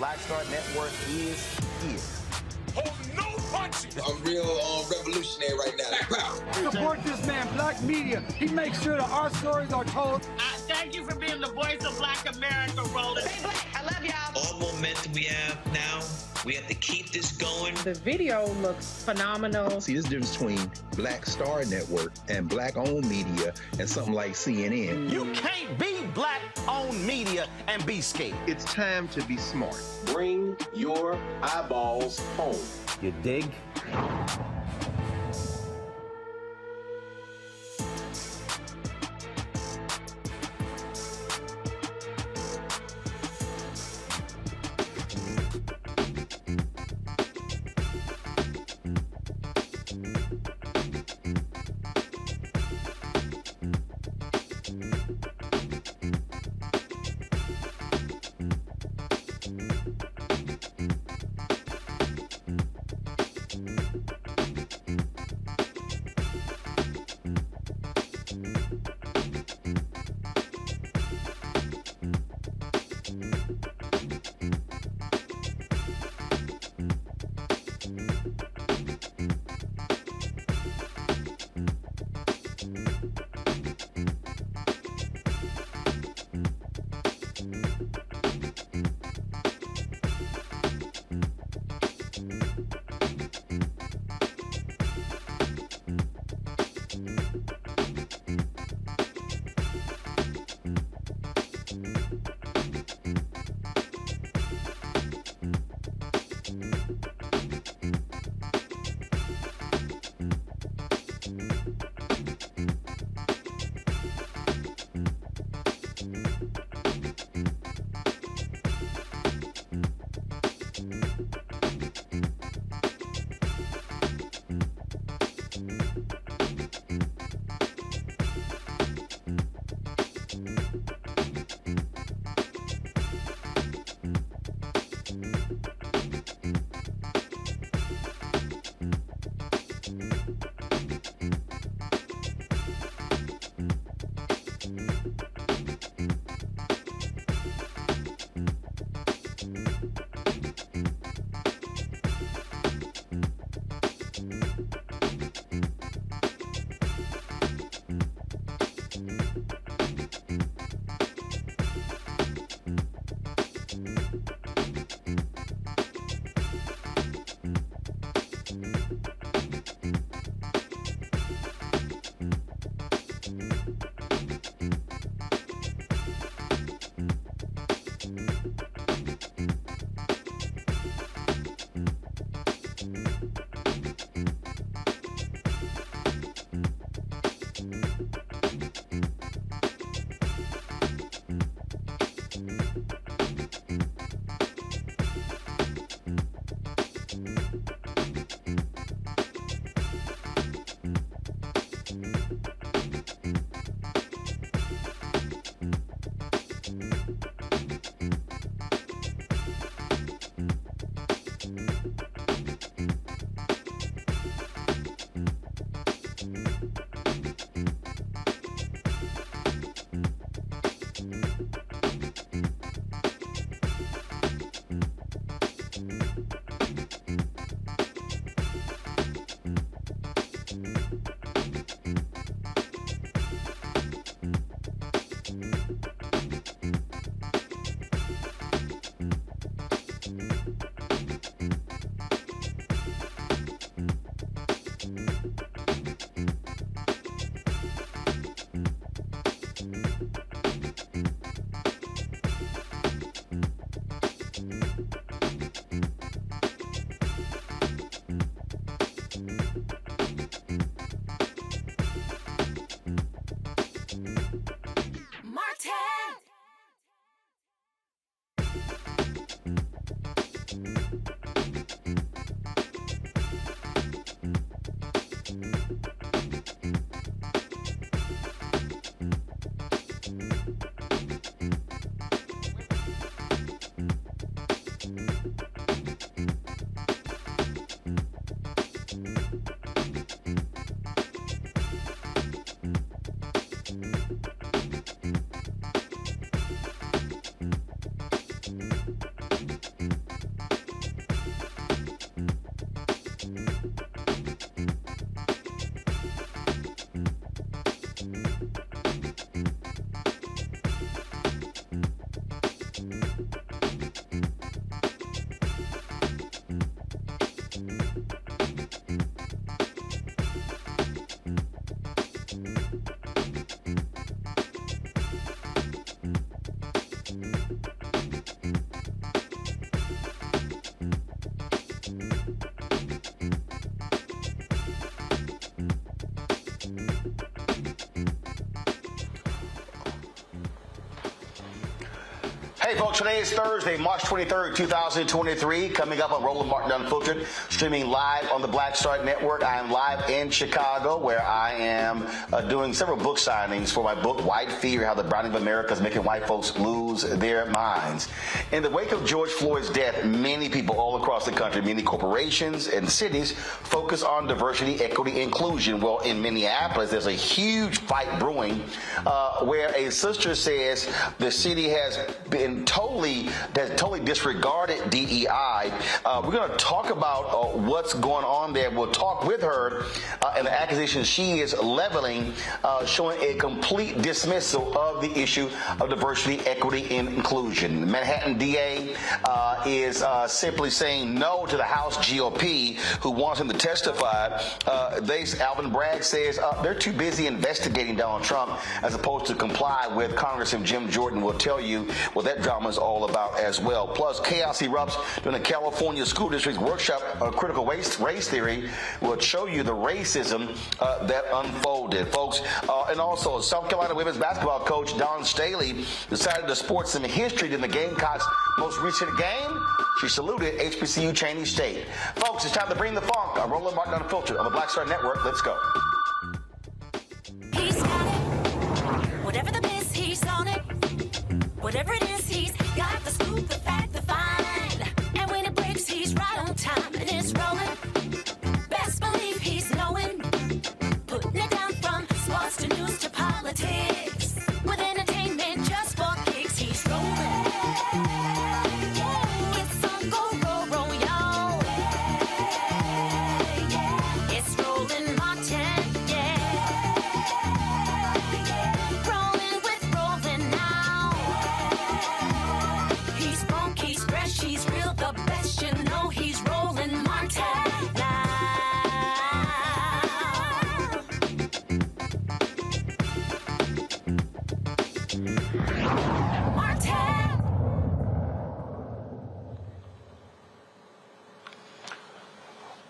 Black Star Network is here. Hold no punches. I'm real revolutionary right now. Support this man, Black media. He makes sure that our stories are told. Thank you for being the voice of Black America, Roland. Stay black. I love y'all. All momentum we have now, we have to keep this going. The video looks phenomenal. See, this difference between Black Star Network and Black-owned media and something like CNN. You can't be Black-owned media and be scared. It's time to be smart. Bring your eyeballs home. You dig? Hey, folks, today is Thursday, March 23rd, 2023. Coming up on Roland Martin Unfiltered, streaming live on the Black Star Network. I am live in Chicago, where I am doing several book signings for my book, White Fear, How the Browning of America is Making White Folks Lose Their Minds. In the wake of George Floyd's death, many people all across the country, many corporations and cities, focus on diversity, equity, inclusion. Well, in Minneapolis, there's a huge fight brewing where a sister says the city has totally disregarded DEI. We're going to talk about what's going on there. We'll talk with her and the accusations she is leveling, showing a complete dismissal of the issue of diversity, equity, and inclusion. The Manhattan DA is simply saying no to the House GOP, who wants him to testify. Alvin Bragg says they're too busy investigating Donald Trump as opposed to comply with. Congressman Jim Jordan will tell you what that drama is all about as well. Plus, chaos erupts during the California School District's workshop on critical race theory. Will show you the racism that unfolded, folks. And also, South Carolina women's basketball coach Dawn Staley decided to sport some history in the Gamecocks' most recent game. She saluted HBCU Cheney State. Folks, it's time to bring the funk. Roland Martin Unfiltered on the Black Star Network. Let's go. He's got it. Whatever the miss, he's on it. Whatever it is, he's got the scoop, the fact, the find. And when it breaks, he's right on time and it's rolling. Best believe he's knowing. Putting it down from sports to news to politics. With entertainment just for kicks, he's rolling. It's on go, roll, y'all. It's Roland Martin, rolling with Roland now. He's funky, he's fresh, he's real, the best, you know he's Roland Martin now. Martin.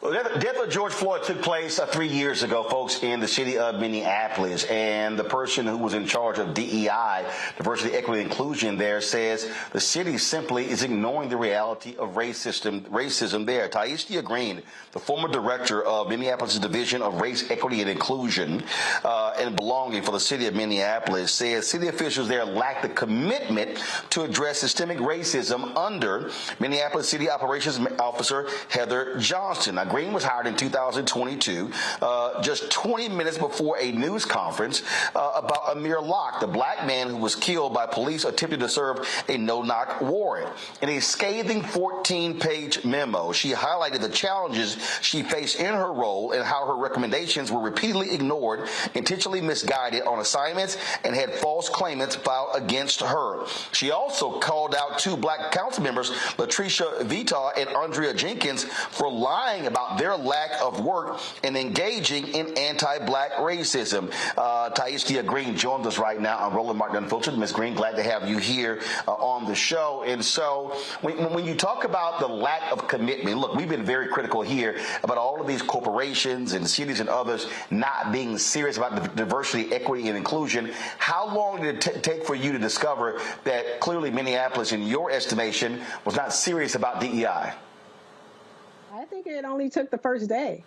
Well, the death of George Floyd took place 3 years ago, folks, in the city of Minneapolis. And the person who was in charge of DEI, diversity, equity, inclusion there, says the city simply is ignoring the reality of racism there. Tyeastia Green, the former director of Minneapolis Division of Race, Equity, and Inclusion and Belonging for the city of Minneapolis, says city officials there lack the commitment to address systemic racism under Minneapolis City Operations Officer Heather Johnston. Now, Green was hired in 2022, just 20 minutes before a news conference about Amir Locke, the black man who was killed by police attempting to serve a no-knock warrant. In a scathing 14-page memo, she highlighted the challenges she faced in her role and how her recommendations were repeatedly ignored, intentionally misguided on assignments, and had false claimants filed against her. She also called out two black council members, Latricia Vita and Andrea Jenkins, for lying about their lack of work and engaging in anti-black racism. Tyeastia Green joins us right now on Roland Martin Unfiltered. Ms. Green, glad to have you here on the show. And so when you talk about the lack of commitment, look, we've been very critical here about all of these corporations and cities and others not being serious about the diversity, equity, and inclusion. How long did it take for you to discover that clearly Minneapolis, in your estimation, was not serious about DEI? I think it only took the first day,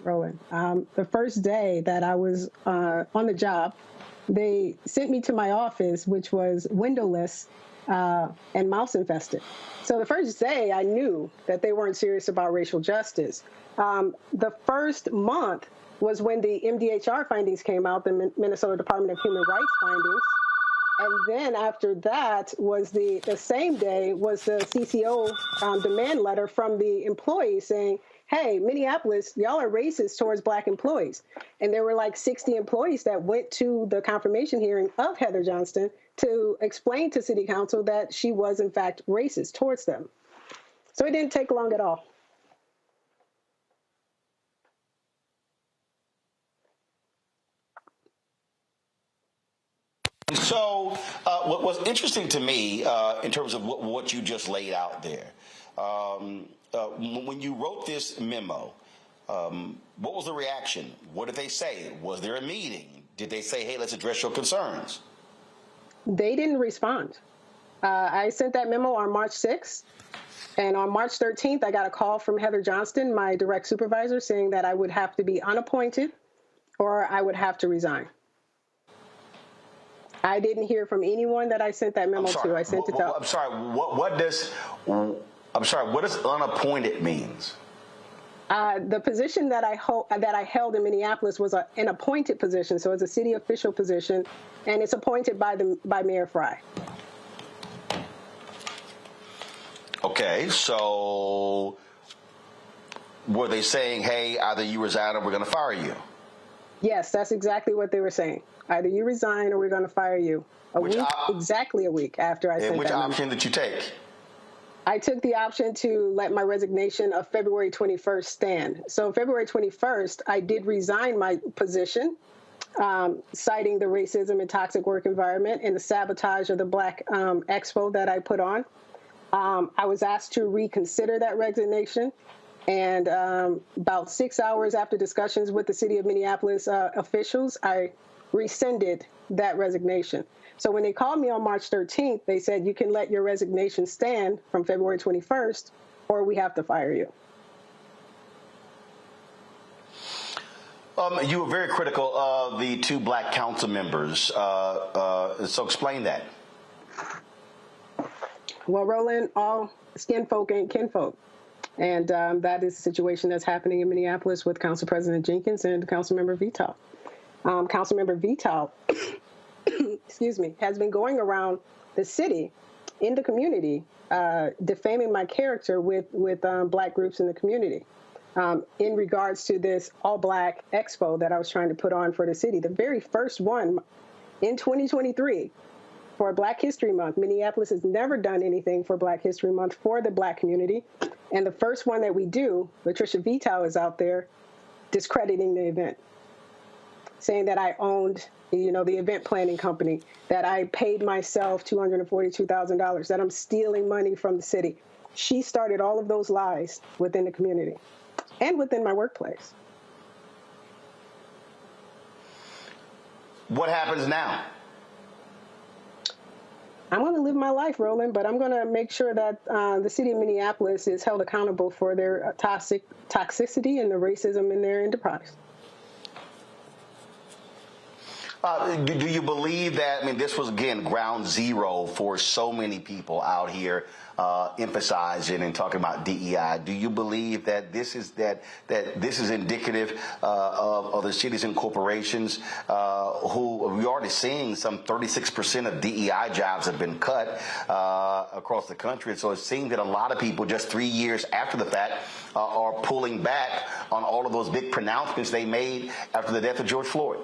Roland. The first day that I was on the job, they sent me to my office, which was windowless and mouse infested. So the first day I knew that they weren't serious about racial justice. The first month was when the MDHR findings came out, the Minnesota Department of Human Rights findings. And then after that was the same day was the CCO demand letter from the employees saying, hey, Minneapolis, y'all are racist towards black employees. And there were like 60 employees that went to the confirmation hearing of Heather Johnston to explain to city council that she was in fact racist towards them. So it didn't take long at all. So what was interesting to me in terms of what you just laid out there, when you wrote this memo, what was the reaction? What did they say? Was there a meeting? Did they say, hey, let's address your concerns? They didn't respond. I sent that memo on March 6th. And on March 13th, I got a call from Heather Johnston, my direct supervisor, saying that I would have to be unappointed or I would have to resign. I didn't hear from anyone that I sent that memo to. I sent it to. I'm sorry. What does unappointed means? The position that I held in Minneapolis was an appointed position, so it's a city official position, and it's appointed by Mayor Fry. Okay, so were they saying, hey, either you resign or we're going to fire you? Yes, that's exactly what they were saying. Either you resign or we're going to fire you. Exactly a week after I sent that memo. And which option did you take? I took the option to let my resignation of February 21st stand. So February 21st, I did resign my position, citing the racism and toxic work environment and the sabotage of the Black Expo that I put on. I was asked to reconsider that resignation, and about 6 hours after discussions with the City of Minneapolis officials, I rescinded that resignation. So when they called me on March 13th, they said, you can let your resignation stand from February 21st, or we have to fire you. You were very critical of the two Black council members, so explain that. Well, Roland, all skin folk ain't kinfolk. And that is the situation that's happening in Minneapolis with Council President Jenkins and Councilmember Vital. Councilmember Vital, excuse me, has been going around the city, in the community, defaming my character with Black groups in the community in regards to this all-Black expo that I was trying to put on for the city. The very first one in 2023. For Black History Month. Minneapolis has never done anything for Black History Month for the Black community. And the first one that we do, Patricia Vital is out there discrediting the event, saying that I owned, the event planning company, that I paid myself $242,000, that I'm stealing money from the city. She started all of those lies within the community and within my workplace. What happens now? I'm going to live my life, Roland, but I'm going to make sure that the city of Minneapolis is held accountable for their toxicity and the racism in their enterprise. Do you believe that, this was, again, ground zero for so many people out here emphasizing and talking about DEI? Do you believe that this is indicative of the cities and corporations who we're already seeing some 36% of DEI jobs have been cut across the country? And so it seems that a lot of people just 3 years after the fact are pulling back on all of those big pronouncements they made after the death of George Floyd.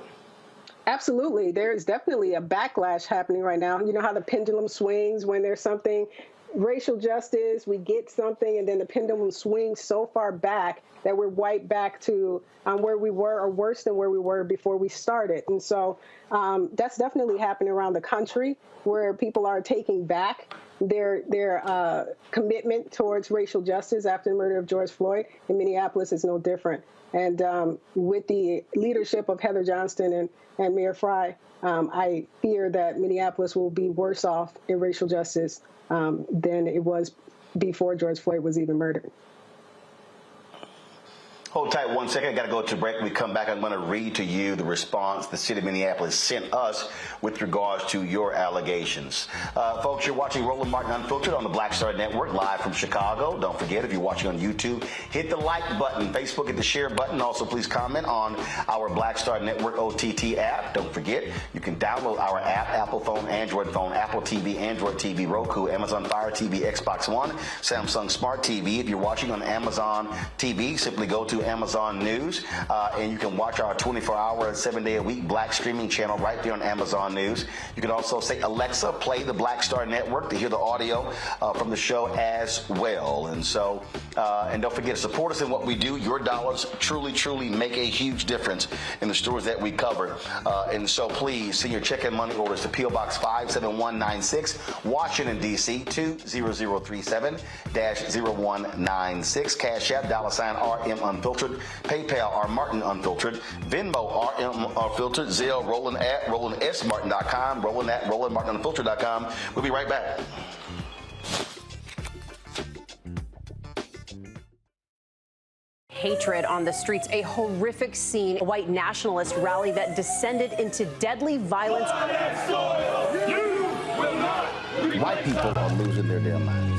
Absolutely. There is definitely a backlash happening right now. You know how the pendulum swings when there's something, racial justice, we get something, and then the pendulum swings so far back that we're right back to where we were, or worse than where we were before we started. And so that's definitely happening around the country, where people are taking back their commitment towards racial justice after the murder of George Floyd. And Minneapolis is no different. And with the leadership of Heather Johnston and Mayor Fry, I fear that Minneapolis will be worse off in racial justice than it was before George Floyd was even murdered. Hold tight 1 second. I got to go to break. When we come back, I'm going to read to you the response the city of Minneapolis sent us with regards to your allegations. Folks, you're watching Roland Martin Unfiltered on the Black Star Network, live from Chicago. Don't forget, if you're watching on YouTube, hit the like button. Facebook, hit the share button. Also, please comment on our Black Star Network OTT app. Don't forget, you can download our app, Apple phone, Android phone, Apple TV, Android TV, Roku, Amazon Fire TV, Xbox One, Samsung Smart TV. If you're watching on Amazon TV, simply go to Amazon News, and you can watch our 24-hour, 7-day-a-week Black streaming channel right there on Amazon News. You can also say, Alexa, play the Black Star Network to hear the audio from the show as well. And so, and don't forget to support us in what we do. Your dollars truly, truly make a huge difference in the stories that we cover. And so please send your check and money orders to P.O. Box 57196, Washington, D.C. 20037-0196. Cash App, $ RM Unfiltered. Unfiltered, PayPal R Martin Unfiltered, Venmo RM Unfiltered, Zelle Roland at RolandSMartin.com, Roland at RolandMartinUnfiltered.com. We'll be right back. Hatred on the streets, a horrific scene, a white nationalist rally that descended into deadly violence. White people are losing their damn minds.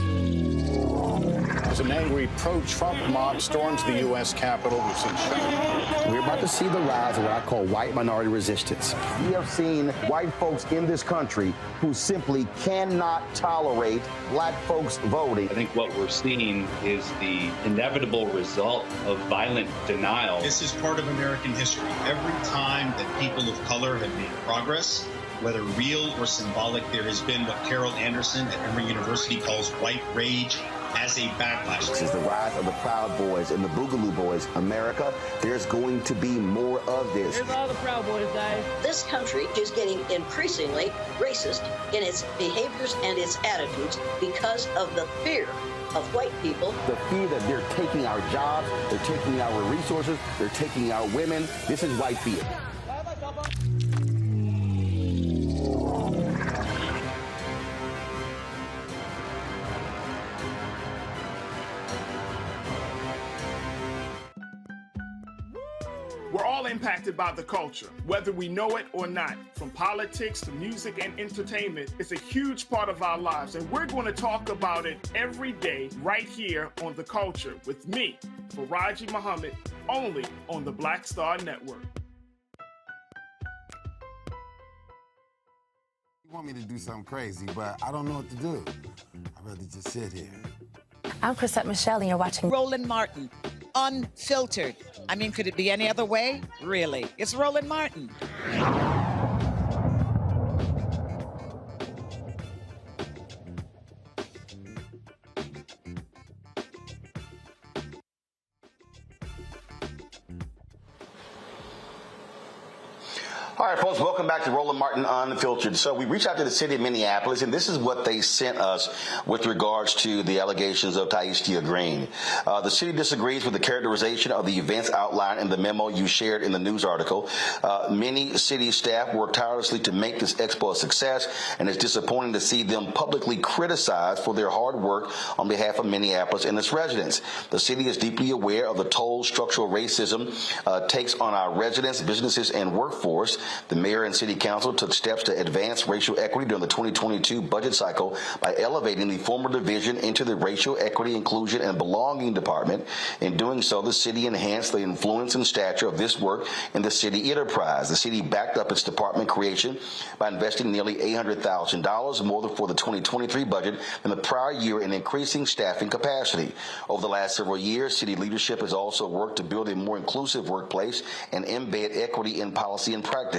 As an angry pro-Trump mob storms the U.S. Capitol, we've seen shooting. We're about to see the rise of what I call white minority resistance. We have seen white folks in this country who simply cannot tolerate black folks voting. I think what we're seeing is the inevitable result of violent denial. This is part of American history. Every time that people of color have made progress, whether real or symbolic, there has been what Carol Anderson at Emory University calls white rage as a backlash. This is the rise of the Proud Boys and the Boogaloo Boys. America, there's going to be more of this. Here's all the Proud Boys, guys. This country is getting increasingly racist in its behaviors and its attitudes because of the fear of white people. The fear that they're taking our jobs, they're taking our resources, they're taking our women. This is white fear. We're all impacted by the culture, whether we know it or not. From politics to music and entertainment, it's a huge part of our lives, and we're going to talk about it every day right here on The Culture with me, Faraji Muhammad, only on the Black Star Network. You want me to do something crazy, but I don't know what to do. I'd rather just sit here. I'm Chrisette Michelle, and you're watching Roland Martin, Unfiltered. I mean, could it be any other way? Really? It's Roland Martin. All right, folks, welcome back to Roland Martin Unfiltered. So we reached out to the city of Minneapolis, and this is what they sent us with regards to the allegations of Tyeastia Green. The city disagrees with the characterization of the events outlined in the memo you shared in the news article. Many city staff worked tirelessly to make this expo a success, and it's disappointing to see them publicly criticized for their hard work on behalf of Minneapolis and its residents. The city is deeply aware of the toll structural racism takes on our residents, businesses, and workforce. The mayor and city council took steps to advance racial equity during the 2022 budget cycle by elevating the former division into the Racial Equity, Inclusion, and Belonging Department. In doing so, the city enhanced the influence and stature of this work in the city enterprise. The city backed up its department creation by investing nearly $800,000 more than for the 2023 budget than the prior year in increasing staffing capacity. Over the last several years, city leadership has also worked to build a more inclusive workplace and embed equity in policy and practice.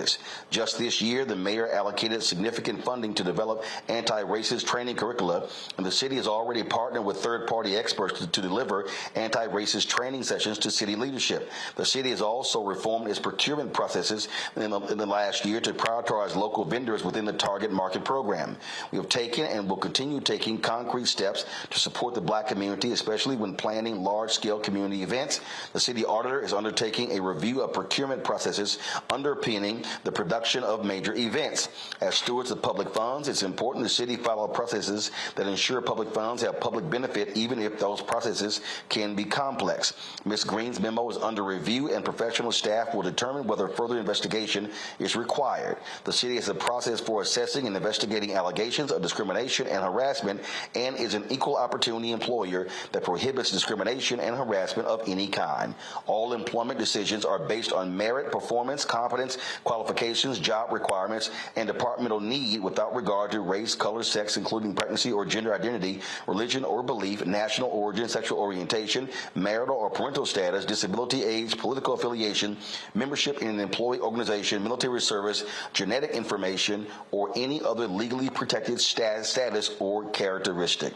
Just this year, the mayor allocated significant funding to develop anti-racist training curricula, and the city has already partnered with third-party experts to deliver anti-racist training sessions to city leadership. The city has also reformed its procurement processes in the last year to prioritize local vendors within the target market program. We have taken and will continue taking concrete steps to support the black community, especially when planning large-scale community events. The city auditor is undertaking a review of procurement processes underpinning the production of major events. As stewards of public funds, it's important the city follow processes that ensure public funds have public benefit, even if those processes can be complex. Ms. Green's memo is under review, and professional staff will determine whether further investigation is required. The city has a process for assessing and investigating allegations of discrimination and harassment, and is an equal opportunity employer that prohibits discrimination and harassment of any kind. All employment decisions are based on merit, performance, competence, qualifications, job requirements, and departmental need without regard to race, color, sex, including pregnancy or gender identity, religion or belief, national origin, sexual orientation, marital or parental status, disability, age, political affiliation, membership in an employee organization, military service, genetic information, or any other legally protected status or characteristic.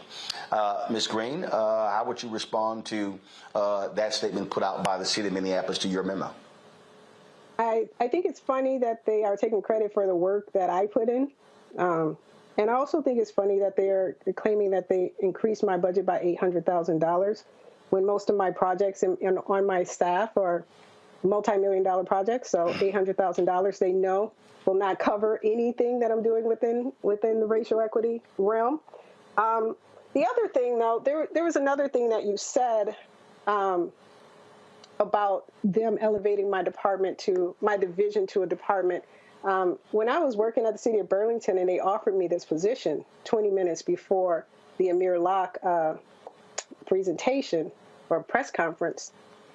Ms. Green, how would you respond to that statement put out by the city of Minneapolis to your memo? I think it's funny that they are taking credit for the work that I put in. And I also think it's funny that they're claiming that they increased my budget by $800,000. when most of my projects on my staff are multi-million-dollar projects, so $800,000 they know will not cover anything that I'm doing within the racial equity realm. The other thing, though, there was another thing that you said about them elevating my division to a department. When I was working at the City of Burlington and they offered me this position 20 minutes before the Amir Locke presentation or press conference,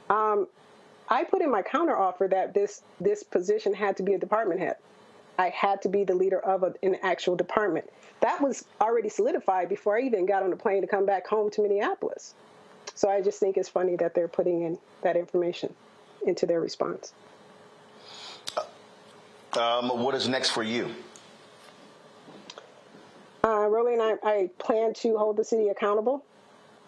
I put in my counteroffer that this position had to be a department head. I had to be the leader of an actual department. That was already solidified before I even got on the plane to come back home to Minneapolis. So I just think it's funny that they're putting in that information into their response. What is next for you? Roland, I plan to hold the city accountable.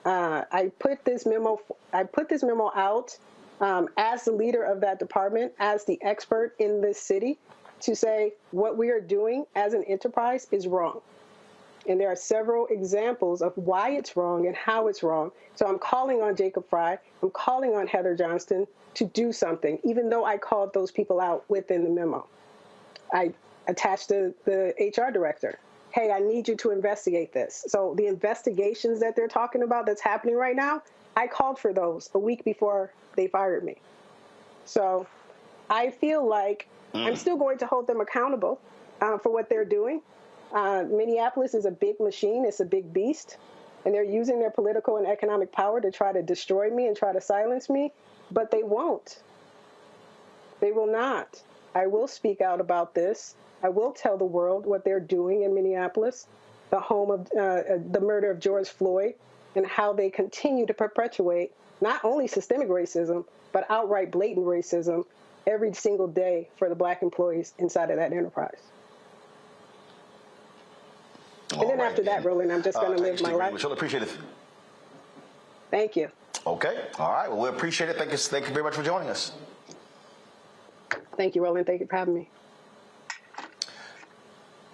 I put this memo out as the leader of that department, as the expert in this city, to say what we are doing as an enterprise is wrong. And there are several examples of why it's wrong and how it's wrong. So I'm calling on Jacob Fry, I'm calling on Heather Johnston to do something, even though I called those people out within the memo. I attached the HR director. Hey, I need you to investigate this. So the investigations that they're talking about that's happening right now, I called for those a week before they fired me. So I feel like I'm still going to hold them accountable for what they're doing. Minneapolis is a big machine. It's a big beast. And they're using their political and economic power to try to destroy me and try to silence me. But they won't. They will not. I will speak out about this. I will tell the world what they're doing in Minneapolis, the home of the murder of George Floyd, and how they continue to perpetuate not only systemic racism, but outright blatant racism every single day for the Black employees inside of that enterprise. And then after that, Roland, I'm just going to live my life. We sure appreciate it. Thank you. Okay. All right. Well, we appreciate it. Thank you very much for joining us. Thank you, Roland. Thank you for having me.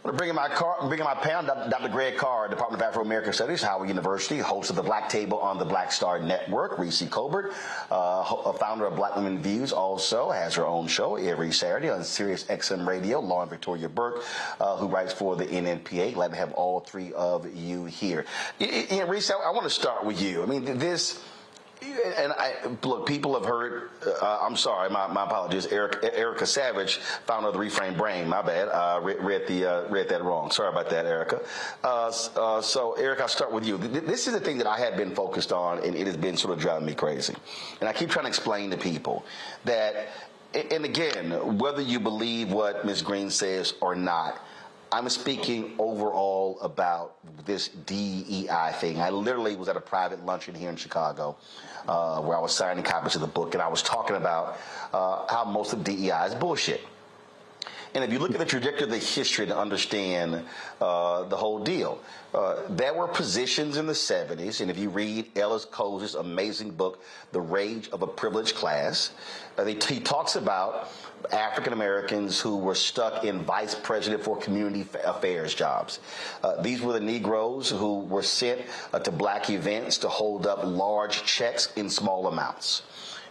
I'm bringing my panel, Dr. Greg Carr, Department of Afro-American Studies, Howard University, host of the Black Table on the Black Star Network. Reese Colbert, founder of Black Women Views, also has her own show every Saturday on Sirius XM Radio. Lauren Victoria Burke, who writes for the NNPA. Glad to have all three of you here. Reese, I want to start with you. I mean, this. And look, people have heard, I'm sorry, my apologies, Erica Savage, founder of the Reframe Brain, my bad, read that wrong. Sorry about that, Erica. So, Eric, I'll start with you. This is the thing that I had been focused on, and it has been sort of driving me crazy. And I keep trying to explain to people that, and again, whether you believe what Ms. Green says or not, I'm speaking overall about this DEI thing. I literally was at a private luncheon here in Chicago where I was signing copies of the book, and I was talking about how most of DEI is bullshit. And if you look at the trajectory of the history to understand the whole deal, there were positions in the 70s, and if you read Ellis Cose's amazing book, The Rage of a Privileged Class, he talks about African Americans who were stuck in vice president for community affairs jobs. These were the Negroes who were sent to black events to hold up large checks in small amounts.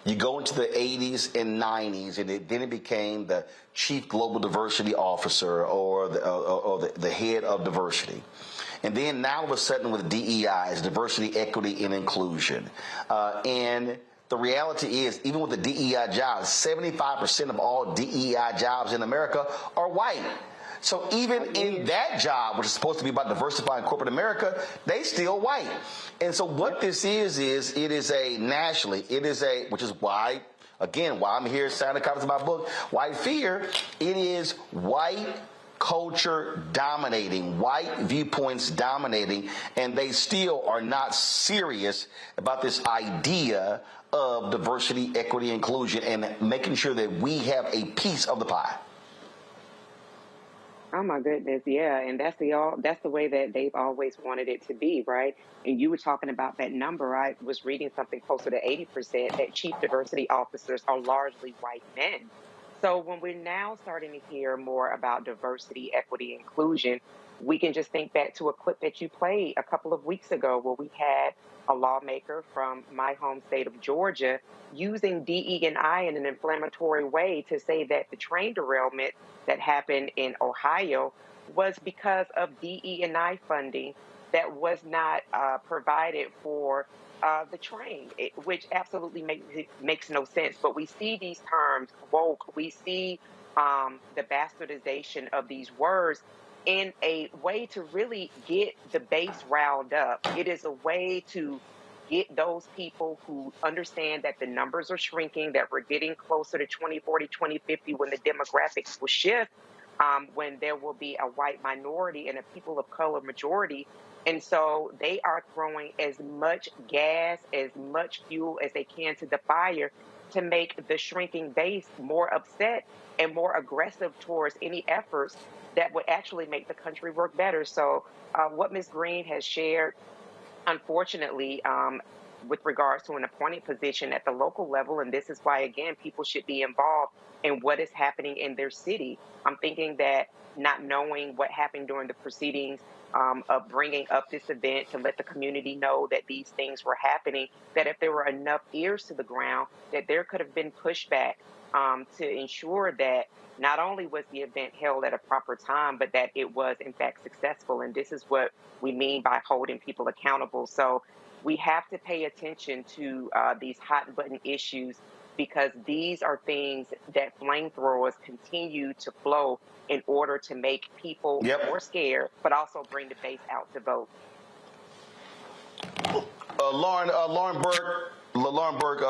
You go into the 80s and 90s, and then it became the chief global diversity officer or the head of diversity. And then now all of a sudden with DEI is diversity, equity, and inclusion. And the reality is, even with the DEI jobs, 75% of all DEI jobs in America are white. So even in that job, which is supposed to be about diversifying corporate America, they still white. And so what this is it is a nationally, which is why, again, why I'm here signing copies of my book, White Fear. It is white culture dominating, white viewpoints dominating, and they still are not serious about this idea of diversity, equity, inclusion, and making sure that we have a piece of the pie. Oh my goodness, yeah, and that's the way that they've always wanted it to be, right? And you were talking about that number. I was reading something closer to 80% that chief diversity officers are largely white men. So when we're now starting to hear more about diversity, equity, inclusion, we can just think back to a clip that you played a couple of weeks ago where we had a lawmaker from my home state of Georgia using DE&I in an inflammatory way to say that the train derailment that happened in Ohio was because of DE&I funding that was not provided for the train, which absolutely makes no sense. But we see these terms, woke, we see the bastardization of these words in a way to really get the base riled up. It is a way to get those people who understand that the numbers are shrinking, that we're getting closer to 2040, 2050 when the demographics will shift, when there will be a white minority and a people of color majority. And so they are throwing as much gas, as much fuel as they can to the fire to make the shrinking base more upset and more aggressive towards any efforts that would actually make the country work better. So what Ms. Green has shared, unfortunately, with regards to an appointed position at the local level, and this is why, again, people should be involved in what is happening in their city. I'm thinking that not knowing what happened during the proceedings of bringing up this event to let the community know that these things were happening, that if there were enough ears to the ground, that there could have been pushback to ensure that not only was the event held at a proper time, but that it was, in fact, successful. And this is what we mean by holding people accountable. So we have to pay attention to these hot button issues, because these are things that flamethrowers continue to flow in order to make people more scared, but also bring the base out to vote. Lauren Burke,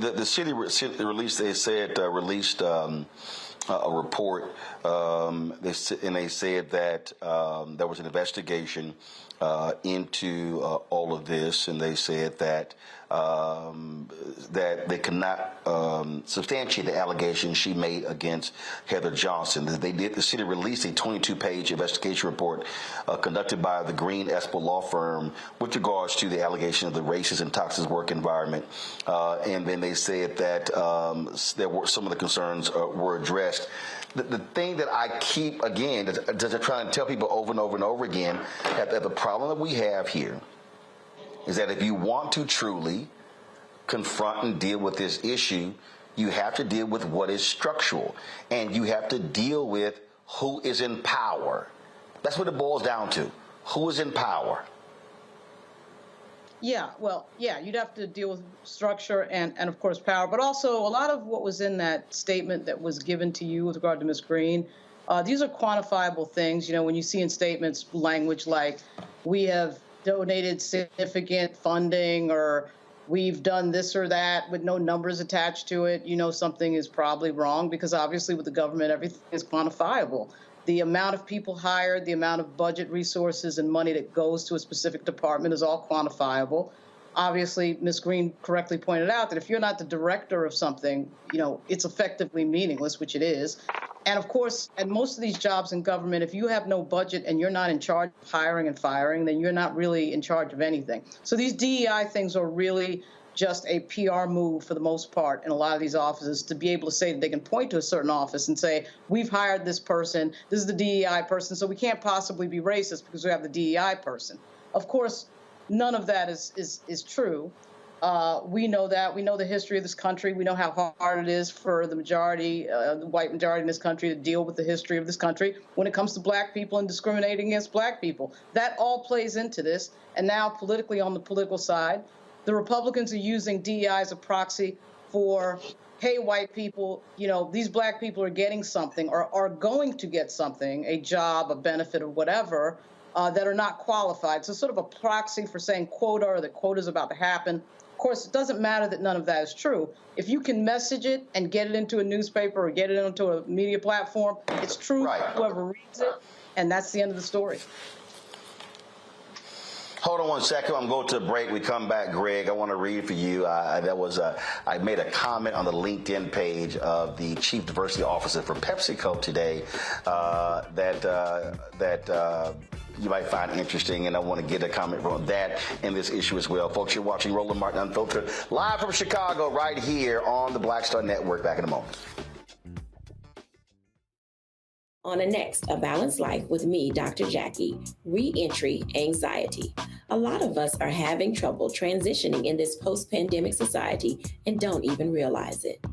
the city released, they said, released a report, they said that there was an investigation into all of this, and they said that that they cannot substantiate the allegations she made against Heather Johnston. The city released a 22-page investigation report conducted by the Green Espo law firm with regards to the allegation of the racist and toxic work environment. And then they said that there were some of the concerns were addressed. The thing that I keep, again, just trying to tell people over and over and over again, that the problem that we have here is that if you want to truly confront and deal with this issue, you have to deal with what is structural, and you have to deal with who is in power. That's what it boils down to. Who is in power? Yeah, well, yeah, you'd have to deal with structure and of course, power, but also a lot of what was in that statement that was given to you with regard to Ms. Green, these are quantifiable things. You know, when you see in statements language like, we have donated significant funding, or we've done this or that with no numbers attached to it, you know something is probably wrong, because obviously with the government, everything is quantifiable. The amount of people hired, the amount of budget resources and money that goes to a specific department is all quantifiable. Obviously, Ms. Green correctly pointed out that if you're not the director of something, you know, it's effectively meaningless, which it is. And of course, at most of these jobs in government, if you have no budget and you're not in charge of hiring and firing, then you're not really in charge of anything. So these DEI things are really just a PR move for the most part in a lot of these offices, to be able to say that they can point to a certain office and say, we've hired this person, this is the DEI person, so we can't possibly be racist because we have the DEI person. Of course, none of that is true. We know that. We know the history of this country. We know how hard it is for the majority, the white majority in this country, to deal with the history of this country when it comes to black people and discriminating against black people. That all plays into this. And now politically, on the political side, the Republicans are using DEI as a proxy for, hey, white people, you know, these black people are getting something, or are going to get something, a job, a benefit, or whatever, that are not qualified. So sort of a proxy for saying quota, or that quota is about to happen. Of course, it doesn't matter that none of that is true. If you can message it and get it into a newspaper or get it into a media platform, it's true for whoever reads it, and that's the end of the story. Hold on one second. I'm going to a break. We come back, Greg. I want to read for you. I made a comment on the LinkedIn page of the Chief Diversity Officer for PepsiCo today that you might find interesting, and I want to get a comment from that and this issue as well. Folks, you're watching Roland Martin Unfiltered, live from Chicago, right here on the Black Star Network. Back in a moment. On the next A Balanced Life with me, Dr. Jackie, re-entry anxiety. A lot of us are having trouble transitioning in this post-pandemic society and don't even realize it.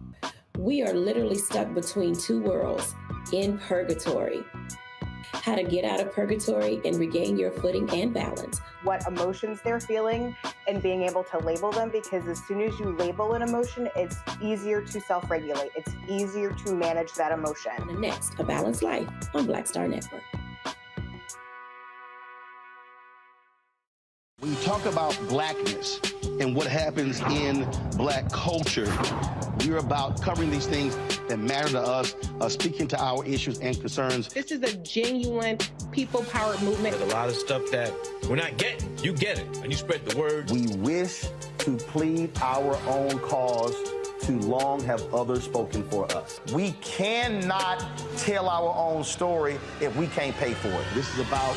We are literally stuck between two worlds, in purgatory. How to get out of purgatory and regain your footing and balance. What emotions they're feeling and being able to label them, because as soon as you label an emotion, it's easier to self-regulate. It's easier to manage that emotion. On the next A Balanced Life on Black Star Network. When you talk about blackness and what happens in black culture, we're about covering these things that matter to us, speaking to our issues and concerns. This is a genuine people-powered movement. There's a lot of stuff that we're not getting. You get it, and you spread the word. We wish to plead our own cause. Too long have others spoken for us. We cannot tell our own story if we can't pay for it. This is about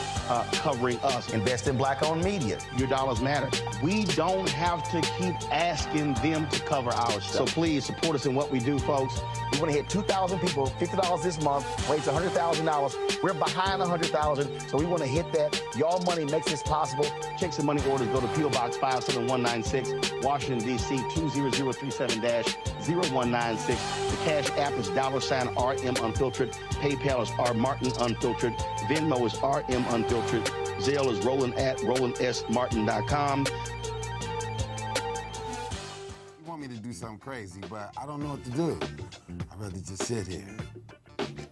covering us. Invest in black-owned media. Your dollars matter. We don't have to keep asking them to cover our stuff. So please support us in what we do, folks. We want to hit 2,000 people, $50 this month, raise $100,000. We're behind 100,000, so we want to hit that. Y'all money makes this possible. Check some money orders. Go to P.O. Box 57196, Washington, D.C. 20037-0196. The Cash App is $RM Unfiltered. PayPal is R Martin Unfiltered. Venmo is RM Unfiltered. Zelle is Roland at RolandSMartin.com. You want me to do something crazy, but I don't know what to do. I'd rather just sit here.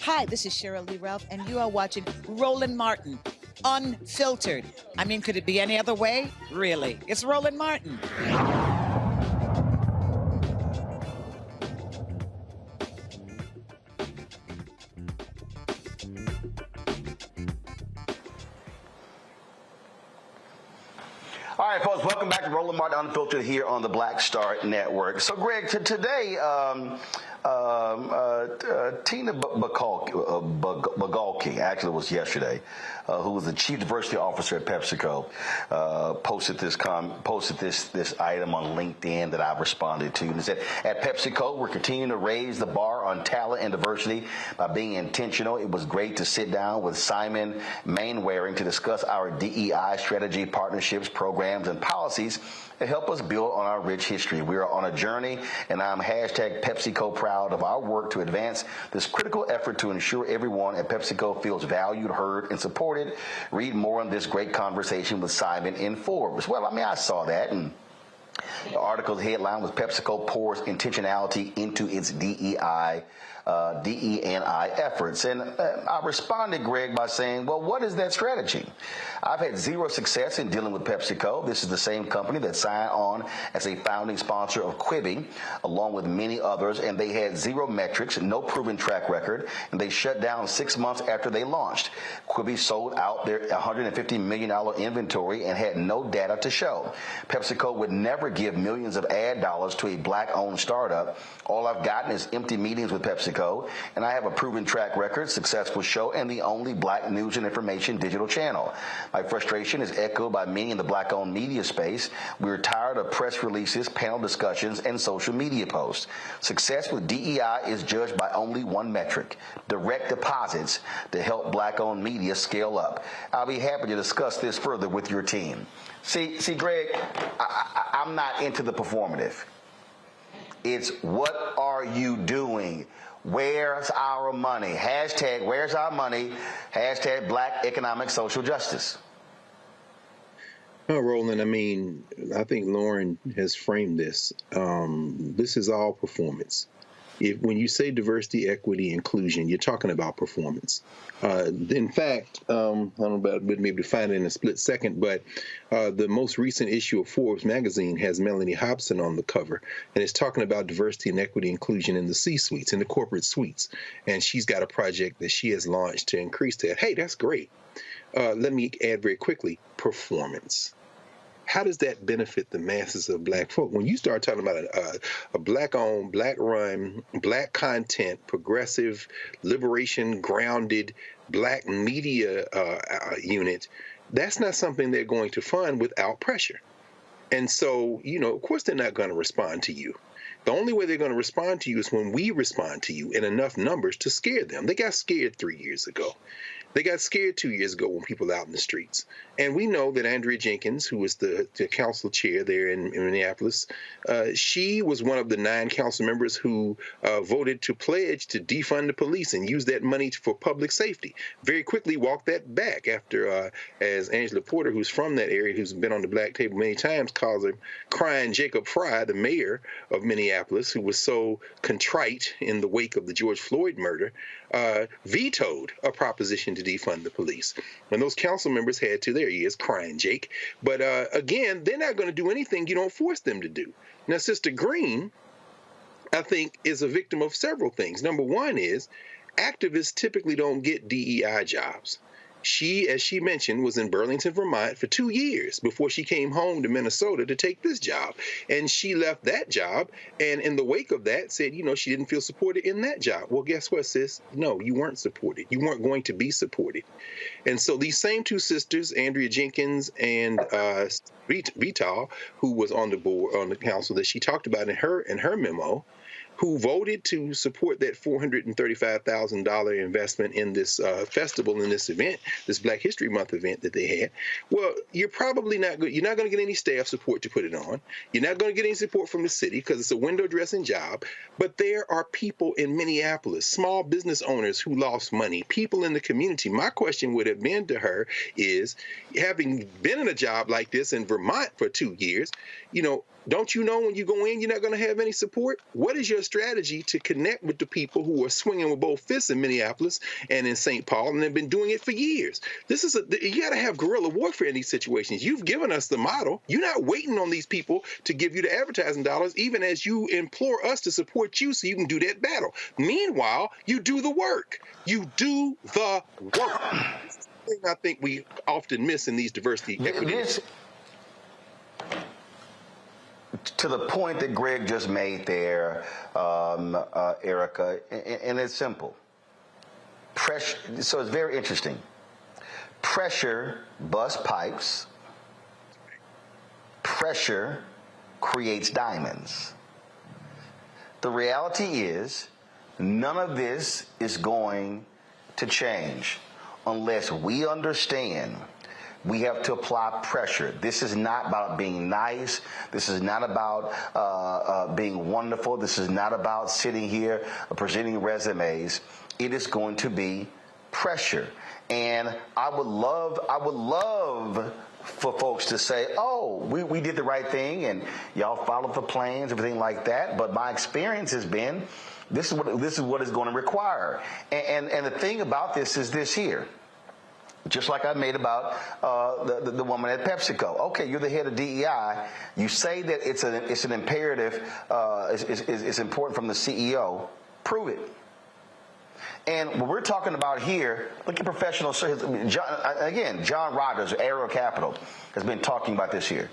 Hi, this is Cheryl Lee Ralph, and you are watching Roland Martin, Unfiltered. I mean, could it be any other way? Really? It's Roland Martin. All right, folks, welcome back to Roland Martin Unfiltered here on the Black Star Network. So, Greg, today, Tina Bagalki, actually it was yesterday, who was the chief diversity officer at PepsiCo, posted this item on LinkedIn that I've responded to. And it said, at PepsiCo, we're continuing to raise the bar on talent and diversity by being intentional. It was great to sit down with Simon Mainwaring to discuss our DEI strategy, partnerships, programs, and policies that help us build on our rich history. We are on a journey, and I'm hashtag PepsiCo proud of our work to advance this critical effort to ensure everyone at PepsiCo feels valued, heard, and supported. Read more on this great conversation with Simon in Forbes. Well, I mean, I saw that, and the article's headline was PepsiCo pours intentionality into its DEI efforts. And I responded, Greg, by saying, well, what is that strategy? I've had zero success in dealing with PepsiCo. This is the same company that signed on as a founding sponsor of Quibi, along with many others, and they had zero metrics, no proven track record, and they shut down 6 months after they launched. Quibi sold out their $150 million inventory and had no data to show. PepsiCo would never give millions of ad dollars to a black-owned startup. All I've gotten is empty meetings with PepsiCo, and I have a proven track record, successful show, and the only black news and information digital channel. My frustration is echoed by many in the black-owned media space. We're tired of press releases, panel discussions, and social media posts. Success with DEI is judged by only one metric: direct deposits to help black-owned media scale up. I'll be happy to discuss this further with your team. See, Greg, I'm not into the performative. It's what are you doing? Where's our money? Hashtag where's our money? Hashtag black economic social justice. No, Roland, I mean, I think Lauren has framed this. This is all performance. When you say diversity, equity, inclusion, you're talking about performance. In fact, I don't know about maybe to find it in a split second, but the most recent issue of Forbes magazine has Melanie Hobson on the cover, and it's talking about diversity and equity inclusion in the C-suites, in the corporate suites. And she's got a project that she has launched to increase that. Hey, that's great. Let me add very quickly, performance. How does that benefit the masses of black folk? When you start talking about a black-owned, black-run, black content, progressive, liberation, grounded, black media unit, that's not something they're going to fund without pressure. And so, of course they're not going to respond to you. The only way they're going to respond to you is when we respond to you in enough numbers to scare them. They got scared 3 years ago. They got scared 2 years ago when people were out in the streets. And we know that Andrea Jenkins, who was the council chair there in Minneapolis, she was one of the 9 council members who voted to pledge to defund the police and use that money for public safety. Very quickly walked that back after, as Angela Porter, who's from that area, who's been on the Black Table many times, calls him crying Jacob Fry, the mayor of Minneapolis, who was so contrite in the wake of the George Floyd murder, vetoed a proposition to defund the police. And those council members had to, there he is, crying Jake. But again, they're not going to do anything you don't force them to do. Now, Sister Green, I think, is a victim of several things. Number one is activists typically don't get DEI jobs. She, as she mentioned, was in Burlington, Vermont for 2 years before she came home to Minnesota to take this job. And she left that job, and in the wake of that said, you know, she didn't feel supported in that job. Well, guess what, sis? No, you weren't supported. You weren't going to be supported. And so these same 2 sisters, Andrea Jenkins and Vital, who was on the board, on the council that she talked about in her memo, who voted to support that $435,000 investment in this festival, in this event, this Black History Month event that they had. Well, you're probably not good. You're not going to get any staff support to put it on. You're not going to get any support from the city because it's a window dressing job. But there are people in Minneapolis, small business owners who lost money, people in the community. My question would have been to her is, having been in a job like this in Vermont for 2 years, you know, don't you know when you go in, you're not going to have any support? What is your strategy to connect with the people who are swinging with both fists in Minneapolis and in St. Paul and have been doing it for years? This is you got to have guerrilla warfare in these situations. You've given us the model. You're not waiting on these people to give you the advertising dollars, even as you implore us to support you so you can do that battle. Meanwhile, you do the work. You do the work. This is the thing I think we often miss in these diversity equity. To the point that Greg just made there, Erica, and it's simple. Pressure. So it's very interesting. Pressure busts pipes. Pressure creates diamonds. The reality is, none of this is going to change unless we understand we have to apply pressure. This is not about being nice. This is not about being wonderful. This is not about sitting here presenting resumes. It is going to be pressure. And I would love for folks to say, oh, we did the right thing and y'all followed the plans, everything like that. But my experience has been, this is what it's going to require. And the thing about this is this here. Just like I made about the woman at PepsiCo. Okay, you're the head of DEI. You say that it's an imperative, it's important from the CEO. Prove it. And what we're talking about here, look at professional services. John Rogers, Arrow Capital, has been talking about this here.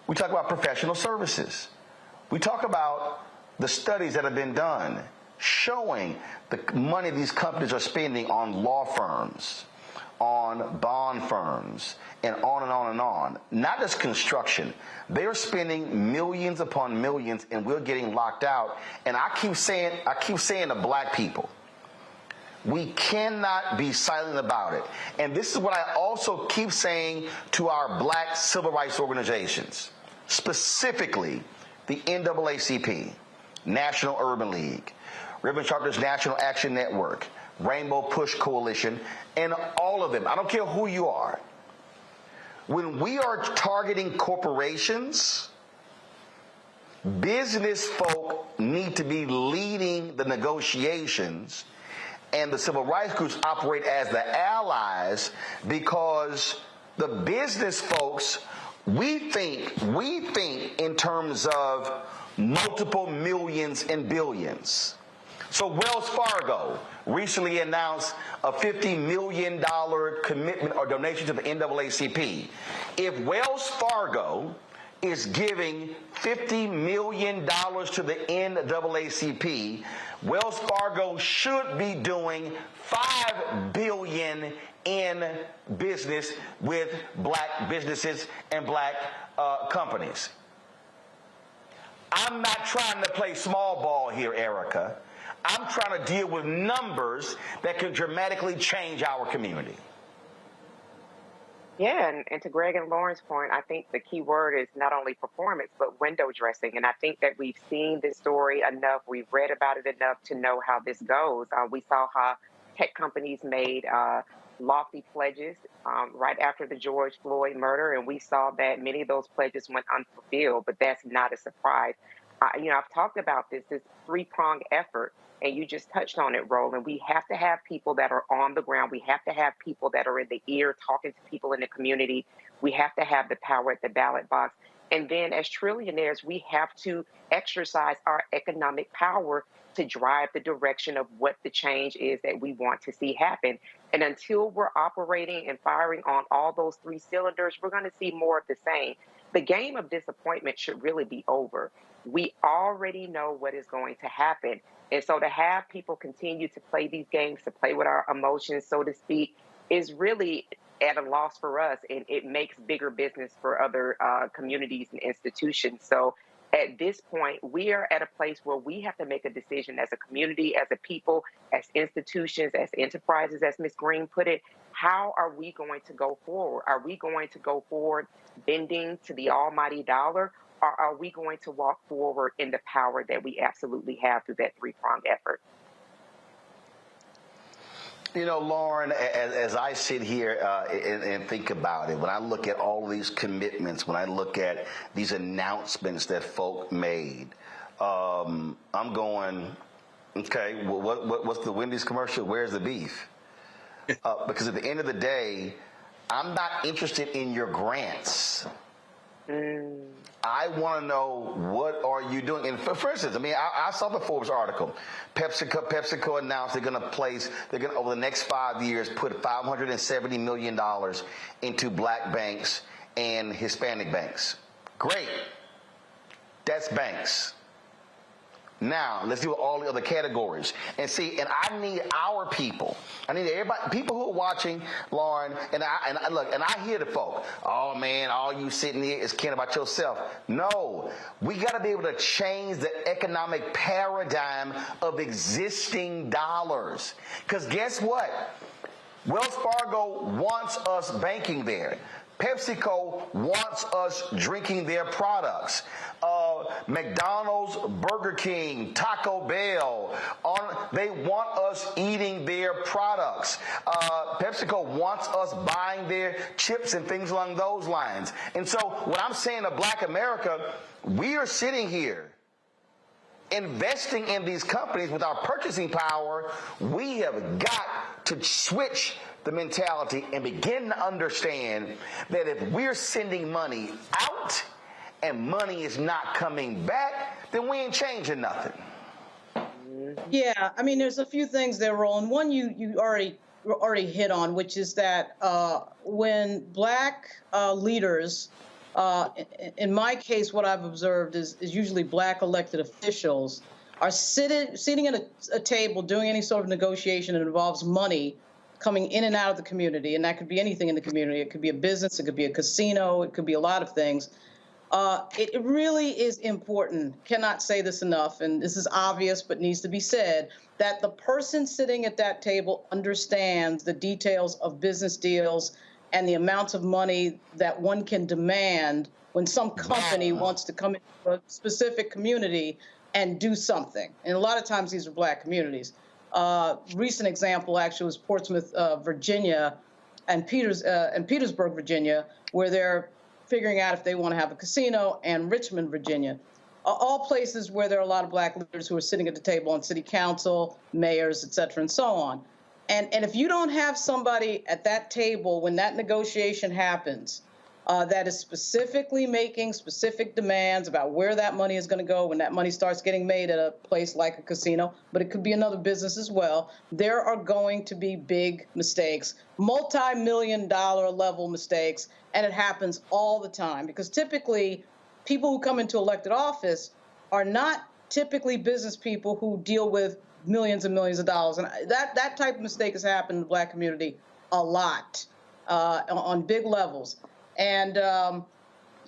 We talk about professional services. We talk about the studies that have been done showing the money these companies are spending on law firms, on bond firms, and on and on and on. Not just construction. They're spending millions upon millions, and we're getting locked out. And I keep saying to black people, we cannot be silent about it. And this is what I also keep saying to our black civil rights organizations, specifically the NAACP, National Urban League, Ribbon Sharpton's National Action Network, Rainbow Push Coalition, and all of them. I don't care who you are. When we are targeting corporations, business folk need to be leading the negotiations, and the civil rights groups operate as the allies, because the business folks, we think in terms of multiple millions and billions. So Wells Fargo recently announced a $50 million commitment or donation to the NAACP. If Wells Fargo is giving $50 million to the NAACP, Wells Fargo should be doing $5 billion in business with black businesses and black companies. I'm not trying to play small ball here, Erica. I'm trying to deal with numbers that could dramatically change our community. Yeah, and to Greg and Lauren's point, I think the key word is not only performance, but window dressing. And I think that we've seen this story enough, we've read about it enough to know how this goes. We saw how tech companies made lofty pledges right after the George Floyd murder, and we saw that many of those pledges went unfulfilled, but that's not a surprise. I've talked about this three-pronged effort, and you just touched on it, Roland. We have to have people that are on the ground. We have to have people that are in the ear talking to people in the community. We have to have the power at the ballot box. And then as trillionaires, we have to exercise our economic power to drive the direction of what the change is that we want to see happen. And until we're operating and firing on all those three cylinders, we're going to see more of the same. The game of disappointment should really be over. We already know what is going to happen. And so to have people continue to play these games, to play with our emotions, so to speak, is really at a loss for us, and it makes bigger business for other communities and institutions. So at this point, we are at a place where we have to make a decision as a community, as a people, as institutions, as enterprises, as Ms. Green put it. How are we going to go forward? Are we going to go forward bending to the almighty dollar, or are we going to walk forward in the power that we absolutely have through that three-pronged effort? You know, Lauren, as I sit here and think about it, when I look at all these commitments, when I look at these announcements that folk made, I'm going, okay, well, what's the Wendy's commercial? Where's the beef? Because at the end of the day, I'm not interested in your grants. I want to know, what are you doing? And for instance, I mean, I saw the Forbes article. PepsiCo announced they're going to, over the next 5 years, put $570 million into black banks and Hispanic banks. Great. That's banks. Now, let's do all the other categories. And see, and I need our people. I need everybody, people who are watching, Lauren, and I hear the folk. Oh, man, all you sitting here is caring about yourself. No, we got to be able to change the economic paradigm of existing dollars. Because guess what? Wells Fargo wants us banking there. PepsiCo wants us drinking their products. McDonald's, Burger King, Taco Bell, they want us eating their products. PepsiCo wants us buying their chips and things along those lines. And so what I'm saying to Black America, we are sitting here investing in these companies with our purchasing power. We have got to switch the mentality and begin to understand that if we're sending money out and money is not coming back, then we ain't changing nothing. Yeah, I mean, there's a few things there, Roland. One you already hit on, which is that when black leaders, in my case, what I've observed is usually black elected officials are sitting at a table doing any sort of negotiation that involves money coming in and out of the community, and that could be anything in the community. It could be a business, it could be a casino, it could be a lot of things. It really is important, cannot say this enough, and this is obvious but needs to be said, that the person sitting at that table understands the details of business deals and the amounts of money that one can demand when some company wants to come into a specific community and do something. And a lot of times these are black communities. Recent example actually was Portsmouth, Virginia, and Petersburg, Virginia, where they're figuring out if they want to have a casino, and Richmond, Virginia, all places where there are a lot of black leaders who are sitting at the table on city council, mayors, et cetera, and so on. And if you don't have somebody at that table when that negotiation happens that is specifically making specific demands about where that money is going to go when that money starts getting made at a place like a casino, but it could be another business as well, there are going to be big mistakes, multi-million-dollar level mistakes, and it happens all the time because typically people who come into elected office are not typically business people who deal with millions and millions of dollars. And that type of mistake has happened in the black community a lot on big levels. And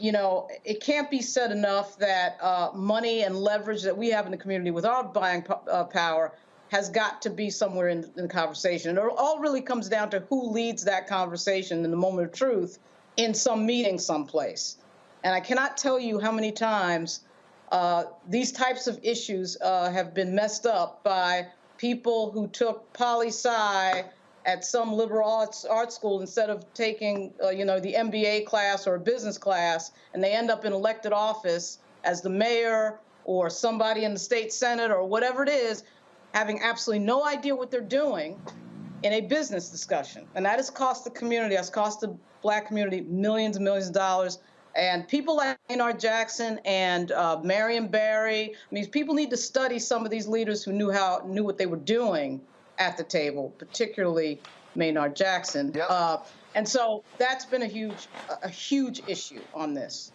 you know, it can't be said enough that money and leverage that we have in the community with our buying power has got to be somewhere in the conversation. It all really comes down to who leads that conversation in the moment of truth in some meeting someplace. And I cannot tell you how many times these types of issues have been messed up by people who took poli-sci at some liberal arts school instead of taking, you know, the MBA class or a business class, and they end up in elected office as the mayor or somebody in the state senate or whatever it is, having absolutely no idea what they're doing in a business discussion. And that has cost the community, has cost the Black community millions and millions of dollars. And people like Maynard Jackson and Marion Barry, I mean, people need to study some of these leaders who knew what they were doing at the table, particularly Maynard Jackson. Yep. And so that's been a huge issue on this.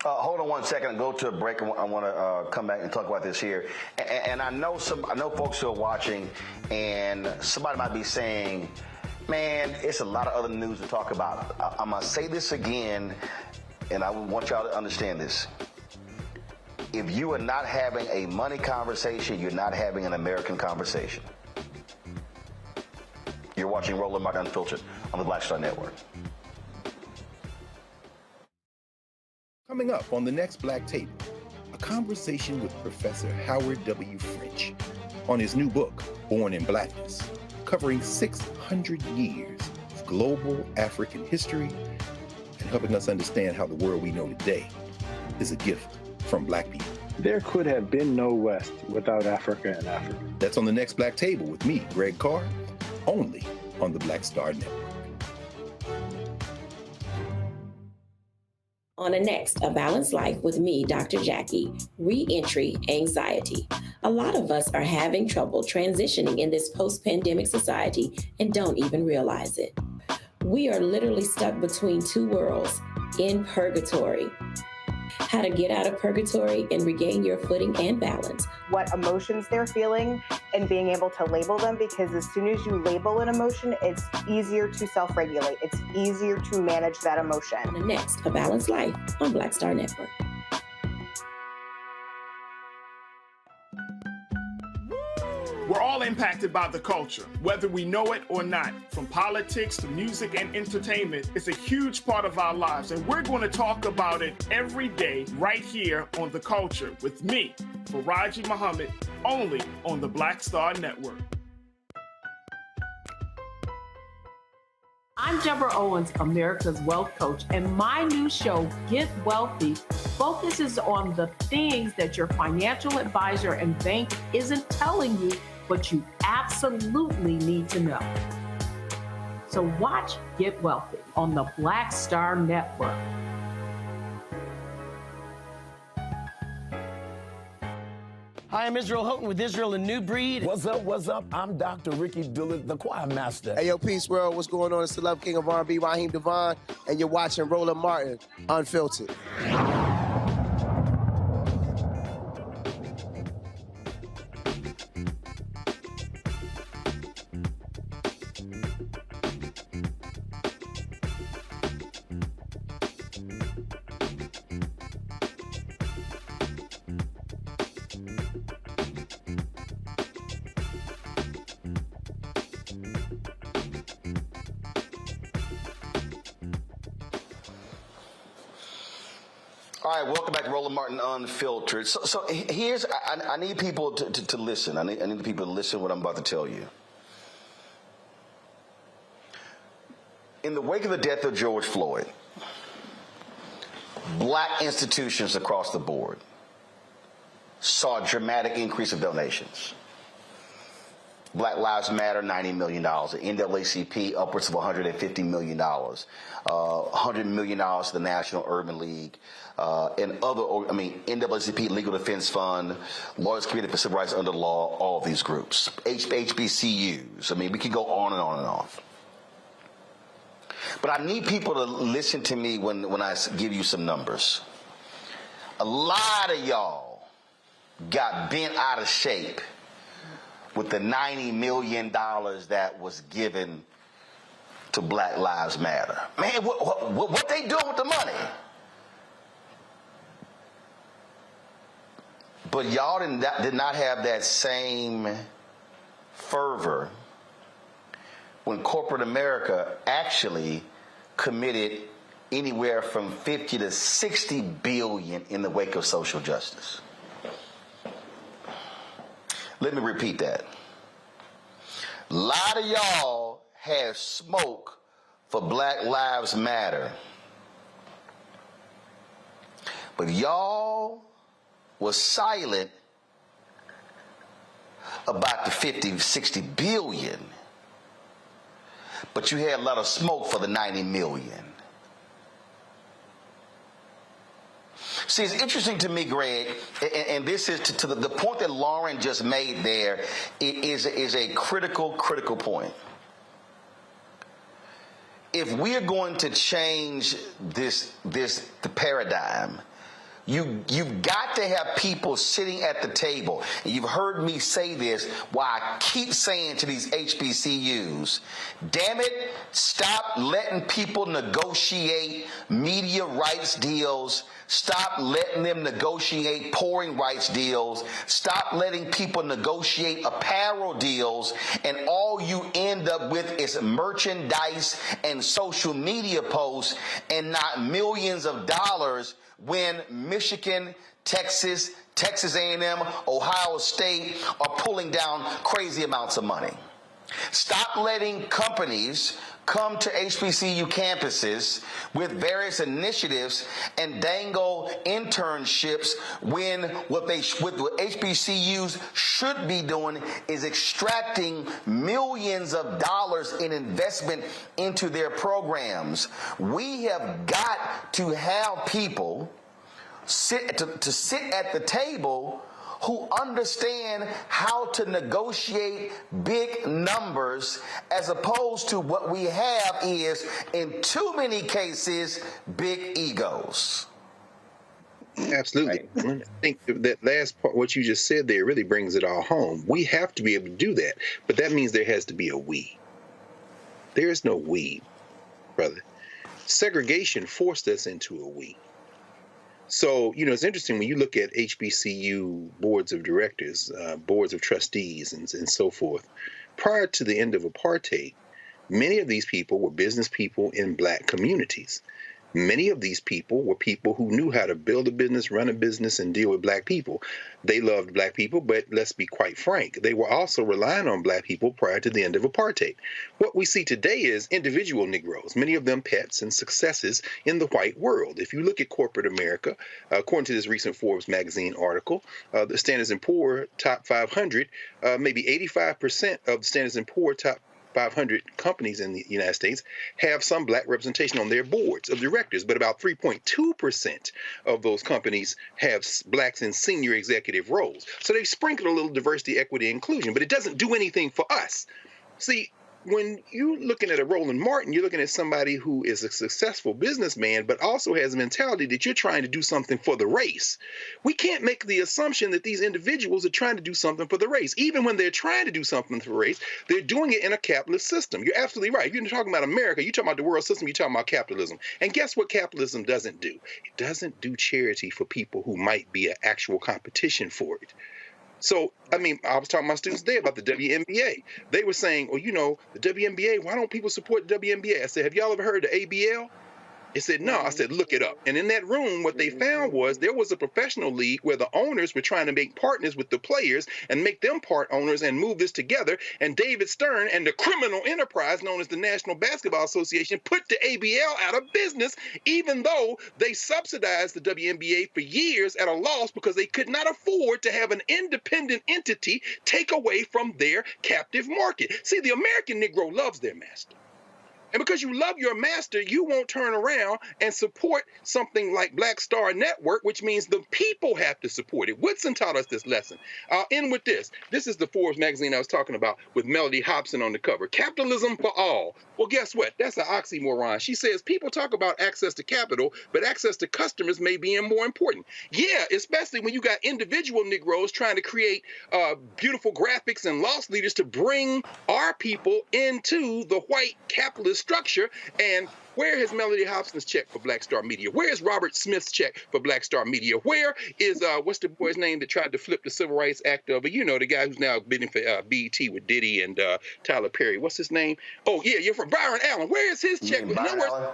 Hold on 1 second and go to a break. I want to come back and talk about this here. And I know folks who are watching, and somebody might be saying, man, it's a lot of other news to talk about. I'm going to say this again, and I want y'all to understand this. If you are not having a money conversation, you're not having an American conversation. You're watching Roland Martin Unfiltered on the Black Star Network. Coming up on the next Black Table, a conversation with Professor Howard W. French on his new book, Born in Blackness, covering 600 years of global African history and helping us understand how the world we know today is a gift from Black people. There could have been no West without Africa and Africa. That's on the next Black Table with me, Greg Carr, only on the Black Star Network. On the next, A Balanced Life with me, Dr. Jackie, Re-entry Anxiety. A lot of us are having trouble transitioning in this post-pandemic society and don't even realize it. We are literally stuck between two worlds, in purgatory. How to get out of purgatory and regain your footing and balance. What emotions they're feeling and being able to label them, because as soon as you label an emotion, it's easier to self-regulate. It's easier to manage that emotion. On the next, A Balanced Life on Black Star Network. We're all impacted by the culture, whether we know it or not. From politics to music and entertainment, it's a huge part of our lives, and we're going to talk about it every day right here on The Culture with me, Faraji Muhammad, only on the Black Star Network. I'm Deborah Owens, America's Wealth Coach, and my new show, Get Wealthy, focuses on the things that your financial advisor and bank isn't telling you, but you absolutely need to know. So watch Get Wealthy on the Black Star Network. Hi, I'm Israel Houghton with Israel and New Breed. What's up, what's up? I'm Dr. Ricky Dillard, the choir master. Hey, yo, peace world. What's going on? It's the Love King of R&B, Raheem Devon, and you're watching Roland Martin Unfiltered. All right, welcome back to Roland Martin Unfiltered. So here's, I need people to listen. I need the people to listen to what I'm about to tell you. In the wake of the death of George Floyd, Black institutions across the board saw a dramatic increase of donations. Black Lives Matter, $90 million. The NAACP, upwards of $150 million. $100 million to the National Urban League. And NAACP, Legal Defense Fund, Lawyers Committee for Civil Rights Under Law, all of these groups. HBCUs. I mean, we could go on and on and on. But I need people to listen to me when I give you some numbers. A lot of y'all got bent out of shape with the $90 million that was given to Black Lives Matter. Man, what they doing with the money? But y'all did not have that same fervor when corporate America actually committed anywhere from 50 to 60 billion in the wake of social justice. Let me repeat that. A lot of y'all had smoke for Black Lives Matter, but y'all was silent about the 50, 60 billion, but you had a lot of smoke for the 90 million. See, it's interesting to me, Greg, and this is to the point that Lauren just made there is a critical point. If we are going to change the paradigm, you've got to have people sitting at the table. And you've heard me say this, why I keep saying to these HBCUs, damn it, stop letting people negotiate media rights deals. Stop letting them negotiate pouring rights deals. Stop letting people negotiate apparel deals. And all you end up with is merchandise and social media posts and not millions of dollars when Michigan, Texas, Texas A&M, Ohio State are pulling down crazy amounts of money. Stop letting companies come to HBCU campuses with various initiatives and dangle internships when what HBCUs should be doing is extracting millions of dollars in investment into their programs. We have got to have people sit at the table who understand how to negotiate big numbers, as opposed to what we have is, in too many cases, big egos. Absolutely. Right. I think that last part, what you just said there, really brings it all home. We have to be able to do that, but that means there has to be a we. There is no we, brother. Segregation forced us into a we. So, it's interesting when you look at HBCU boards of directors, boards of trustees, and so forth. Prior to the end of apartheid, many of these people were business people in Black communities. Many of these people were people who knew how to build a business, run a business, and deal with Black people. They loved Black people, but let's be quite frank, they were also relying on Black people prior to the end of apartheid. What we see today is individual Negroes, many of them pets and successes in the white world. If you look at corporate America, according to this recent Forbes magazine article, the Standard & Poor's top 500, maybe 85% of the Standard & Poor's top 500 companies in the United States have some Black representation on their boards of directors, but about 3.2% of those companies have Blacks in senior executive roles. So they sprinkle a little diversity, equity, inclusion, but it doesn't do anything for us. See, when you're looking at a Roland Martin, you're looking at somebody who is a successful businessman, but also has a mentality that you're trying to do something for the race. We can't make the assumption that these individuals are trying to do something for the race. Even when they're trying to do something for the race, they're doing it in a capitalist system. You're absolutely right. You're talking about America, you're talking about the world system, you're talking about capitalism. And guess what capitalism doesn't do? It doesn't do charity for people who might be an actual competition for it. So, I was talking to my students today about the WNBA. They were saying, well, the WNBA, why don't people support the WNBA? I said, have y'all ever heard of ABL? It said, no. I said, look it up. And in that room, what they found was there was a professional league where the owners were trying to make partners with the players and make them part owners and move this together. And David Stern and the criminal enterprise known as the National Basketball Association put the ABL out of business, even though they subsidized the WNBA for years at a loss because they could not afford to have an independent entity take away from their captive market. See, the American Negro loves their master. And because you love your master, you won't turn around and support something like Black Star Network, which means the people have to support it. Woodson taught us this lesson. I'll end with this. This is the Forbes magazine I was talking about with Melody Hobson on the cover. Capitalism for all. Well, guess what? That's an oxymoron. She says people talk about access to capital, but access to customers may be more important. Yeah, especially when you got individual Negroes trying to create beautiful graphics and loss leaders to bring our people into the white capitalist structure. And where is Melody Hobson's check for Black Star Media? Where is Robert Smith's check for Black Star Media? Where is, what's the boy's name that tried to flip the Civil Rights Act over? You know, the guy who's now bidding for BET with Diddy and Tyler Perry. What's his name? Oh, yeah, you're from Byron Allen. Where is his check? In other words,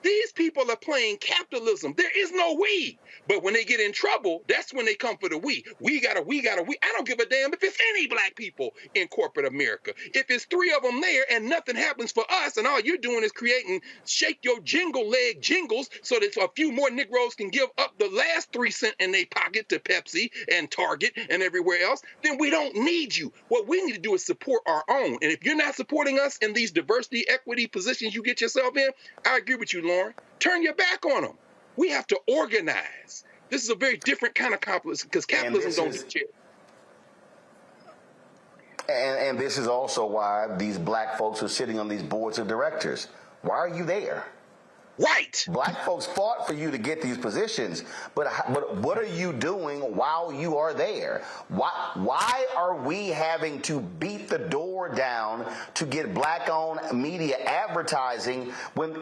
these people are playing capitalism. There is no we. But when they get in trouble, that's when they come for the we. We gotta. I don't give a damn if it's any black people in corporate America. If it's 3 of them there and nothing happens for us and all you're doing is creating shake your jingle leg jingles so that a few more Negroes can give up the last 3 cents in their pocket to Pepsi and Target and everywhere else, then we don't need you. What we need to do is support our own. And if you're not supporting us in these diversity, equity positions you get yourself in, I agree with you, Lauren. Turn your back on them. We have to organize. This is a very different kind of capitalism because capitalism don't get shit. And this is also why these black folks are sitting on these boards of directors. Why are you there? Right. Black folks fought for you to get these positions, but what are you doing while you are there? Why are we having to beat the door down to get black-owned media advertising when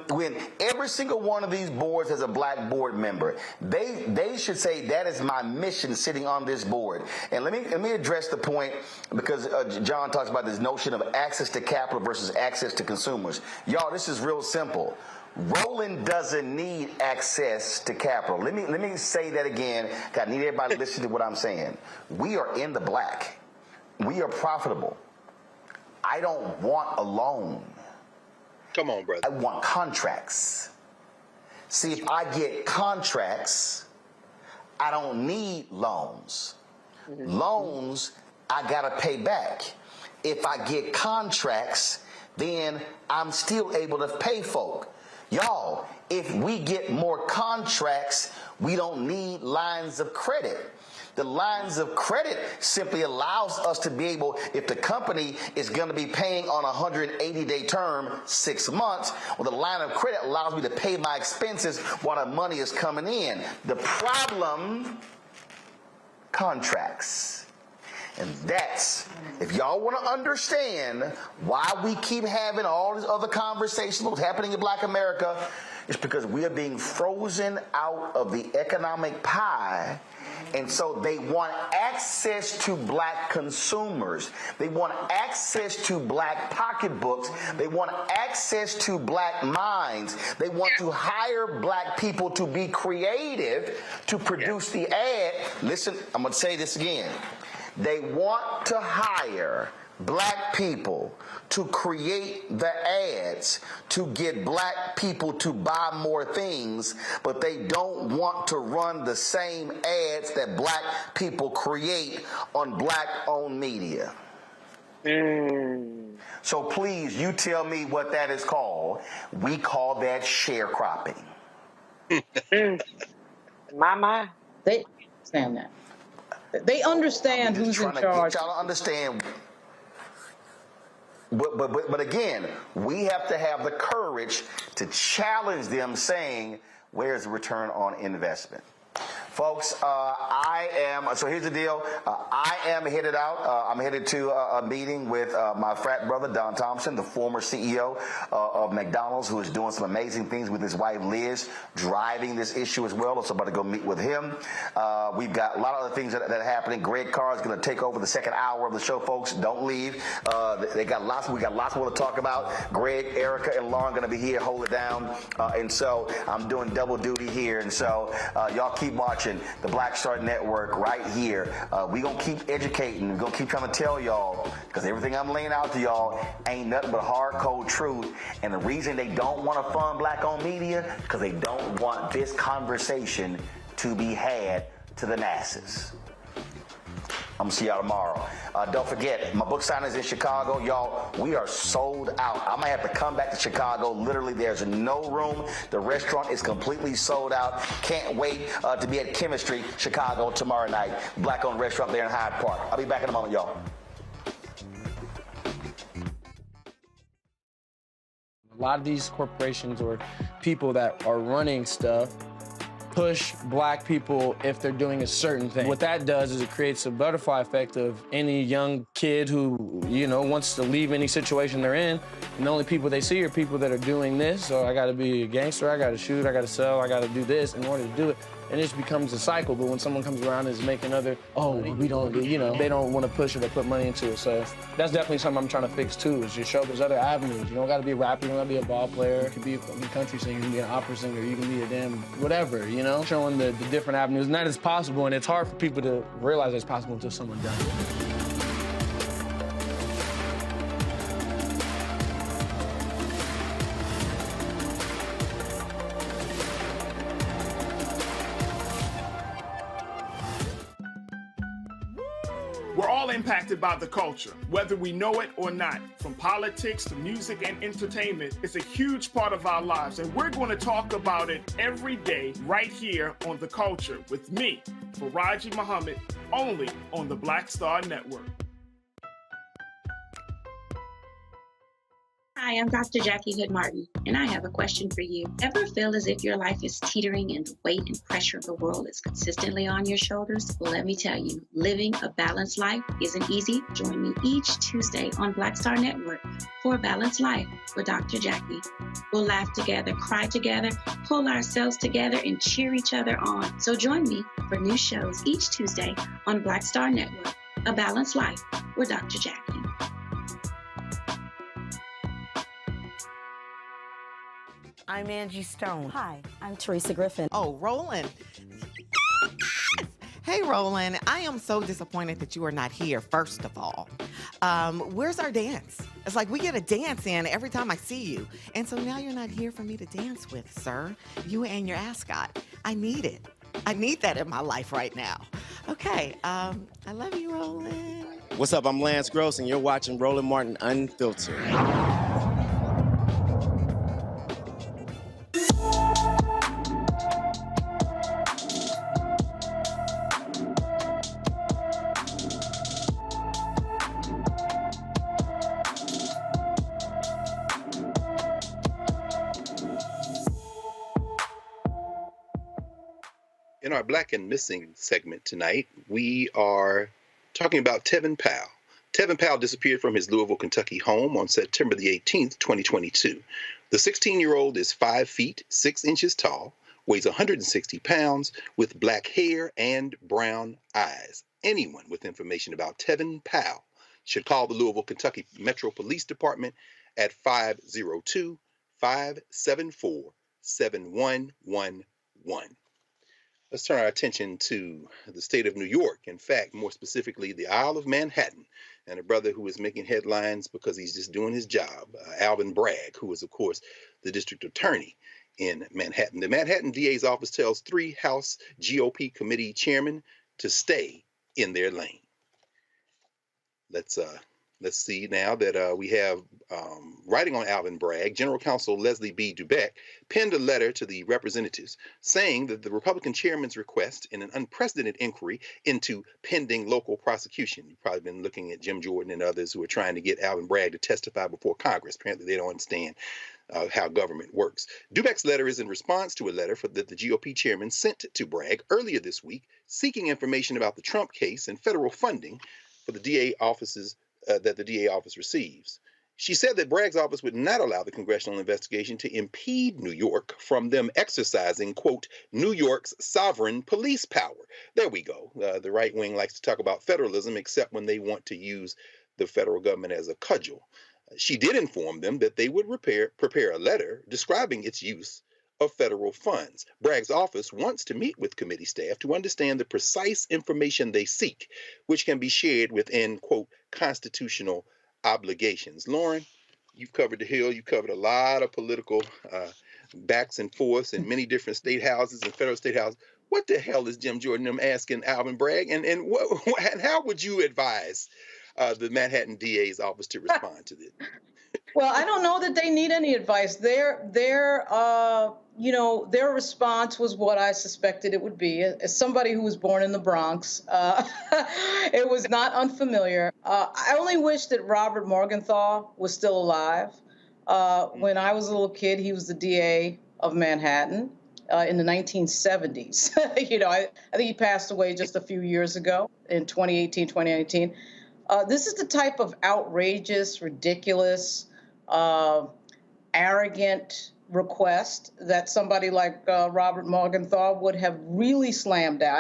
every single one of these boards has a black board member? They should say that is my mission sitting on this board. And let me address the point because John talks about this notion of access to capital versus access to consumers. Y'all, this is real simple. Roland doesn't need access to capital. Let me say that again. I need everybody to listen to what I'm saying. We are in the black. We are profitable. I don't want a loan. Come on, brother. I want contracts. See, if I get contracts, I don't need loans. Loans, I gotta pay back. If I get contracts, then I'm still able to pay folk. Y'all, if we get more contracts, we don't need lines of credit. The lines of credit simply allows us to be able, if the company is going to be paying on a 180-day term, 6 months, well, the line of credit allows me to pay my expenses while the money is coming in. The problem, contracts. And that's, if y'all want to understand why we keep having all these other conversations, what's happening in Black America, it's because we are being frozen out of the economic pie. And so they want access to black consumers. They want access to black pocketbooks. They want access to black minds. They want to hire black people to be creative to produce the ad. Listen, I'm going to say this again. They want to hire black people to create the ads to get black people to buy more things, but they don't want to run the same ads that black people create on black-owned media. So please, you tell me what that is called. We call that sharecropping. My. They understand that. They understand who's in charge. Y'all understand. But again, we have to have the courage to challenge them saying, where's the return on investment? Folks, so here's the deal. I am headed out. I'm headed to a meeting with my frat brother, Don Thompson, the former CEO of McDonald's, who is doing some amazing things with his wife, Liz, driving this issue as well. So I'm about to go meet with him. We've got a lot of other things that are happening. Greg Carr is going to take over the second hour of the show, folks. Don't leave. We got lots more to talk about. Greg, Erica, and Lauren going to be here, hold it down. And so I'm doing double duty here. And so y'all keep watching the Black Star Network right here. We're going to keep educating. We're going to keep trying to tell y'all, because everything I'm laying out to y'all ain't nothing but hard, cold truth. And the reason they don't want to fund black-owned media, because they don't want this conversation to be had to the masses. I'm going to see y'all tomorrow. Don't forget, my book signing is in Chicago. Y'all, we are sold out. I might have to come back to Chicago. Literally, there's no room. The restaurant is completely sold out. Can't wait to be at Chemistry, Chicago tomorrow night. Black-owned restaurant there in Hyde Park. I'll be back in a moment, y'all. A lot of these corporations or people that are running stuff push black people if they're doing a certain thing. What that does is it creates a butterfly effect of any young kid who, you know, wants to leave any situation they're in, and the only people they see are people that are doing this. So I gotta be a gangster, I gotta shoot, I gotta sell, I gotta do this in order to do it. And it just becomes a cycle. But when someone comes around and is making other, we don't, you know, they don't want to push it or put money into it. So that's definitely something I'm trying to fix too, is just show there's other avenues. You don't gotta be a rapper, you don't gotta be a ball player, you can be a country singer, you can be an opera singer, you can be a damn whatever, you know? Showing the different avenues, and that is possible, and it's hard for people to realize it's possible until someone does it. We're all impacted by the culture, whether we know it or not. From politics to music and entertainment, it's a huge part of our lives, and we're going to talk about it every day right here on The Culture with me, Faraji Muhammad, only on the Black Star Network. Hi, I'm Dr. Jackie Hood Martin, and I have a question for you. Ever feel as if your life is teetering and the weight and pressure of the world is consistently on your shoulders? Well, let me tell you, living a balanced life isn't easy. Join me each Tuesday on Black Star Network for A Balanced Life with Dr. Jackie. We'll laugh together, cry together, pull ourselves together, and cheer each other on. So join me for new shows each Tuesday on Black Star Network, A Balanced Life with Dr. Jackie. I'm Angie Stone. Hi, I'm Teresa Griffin. Oh, Roland. Hey, Roland. I am so disappointed that you are not here, first of all. Where's our dance? It's like we get a dance in every time I see you. And so now you're not here for me to dance with, sir. You and your ascot. I need it. I need that in my life right now. Okay, I love you, Roland. What's up? I'm Lance Gross, and you're watching Roland Martin Unfiltered. In our Black and Missing segment tonight, we are talking about Tevin Powell. Tevin Powell disappeared from his Louisville, Kentucky home on September the 18th, 2022. The 16-year-old is 5 feet, 6 inches tall, weighs 160 pounds, with black hair and brown eyes. Anyone with information about Tevin Powell should call the Louisville, Kentucky Metro Police Department at 502-574-7111. Let's turn our attention to the state of New York. In fact, more specifically, the Isle of Manhattan, and a brother who is making headlines because he's just doing his job, Alvin Bragg, who is, of course, the district attorney in Manhattan. The Manhattan DA's office tells 3 House GOP committee chairmen to stay in their lane. Let's see now that we have writing on Alvin Bragg, General Counsel Leslie B. Dubeck penned a letter to the representatives saying that the Republican chairman's request in an unprecedented inquiry into pending local prosecution. You've probably been looking at Jim Jordan and others who are trying to get Alvin Bragg to testify before Congress. Apparently they don't understand how government works. Dubeck's letter is in response to a letter that the GOP chairman sent to Bragg earlier this week seeking information about the Trump case and federal funding for the DA offices that the DA office receives. She said that Bragg's office would not allow the congressional investigation to impede New York from them exercising, quote, New York's sovereign police power. There we go. The right wing likes to talk about federalism, except when they want to use the federal government as a cudgel. She did inform them that they would prepare a letter describing its use of federal funds. Bragg's office wants to meet with committee staff to understand the precise information they seek, which can be shared within, quote, constitutional obligations. Lauren, you've covered the Hill. You've covered a lot of political backs and forths in many different state houses and federal state houses. What the hell is Jim Jordan asking Alvin Bragg? And how would you advise the Manhattan DA's office to respond to this? Well, I don't know that they need any advice. Their response was what I suspected it would be. As somebody who was born in the Bronx, it was not unfamiliar. I only wish that Robert Morgenthau was still alive. When I was a little kid, he was the DA of Manhattan. in the 1970s. I think he passed away just a few years ago in 2018, 2019. This is the type of outrageous, ridiculous, arrogant request that somebody like Robert Morgenthau would have really slammed down.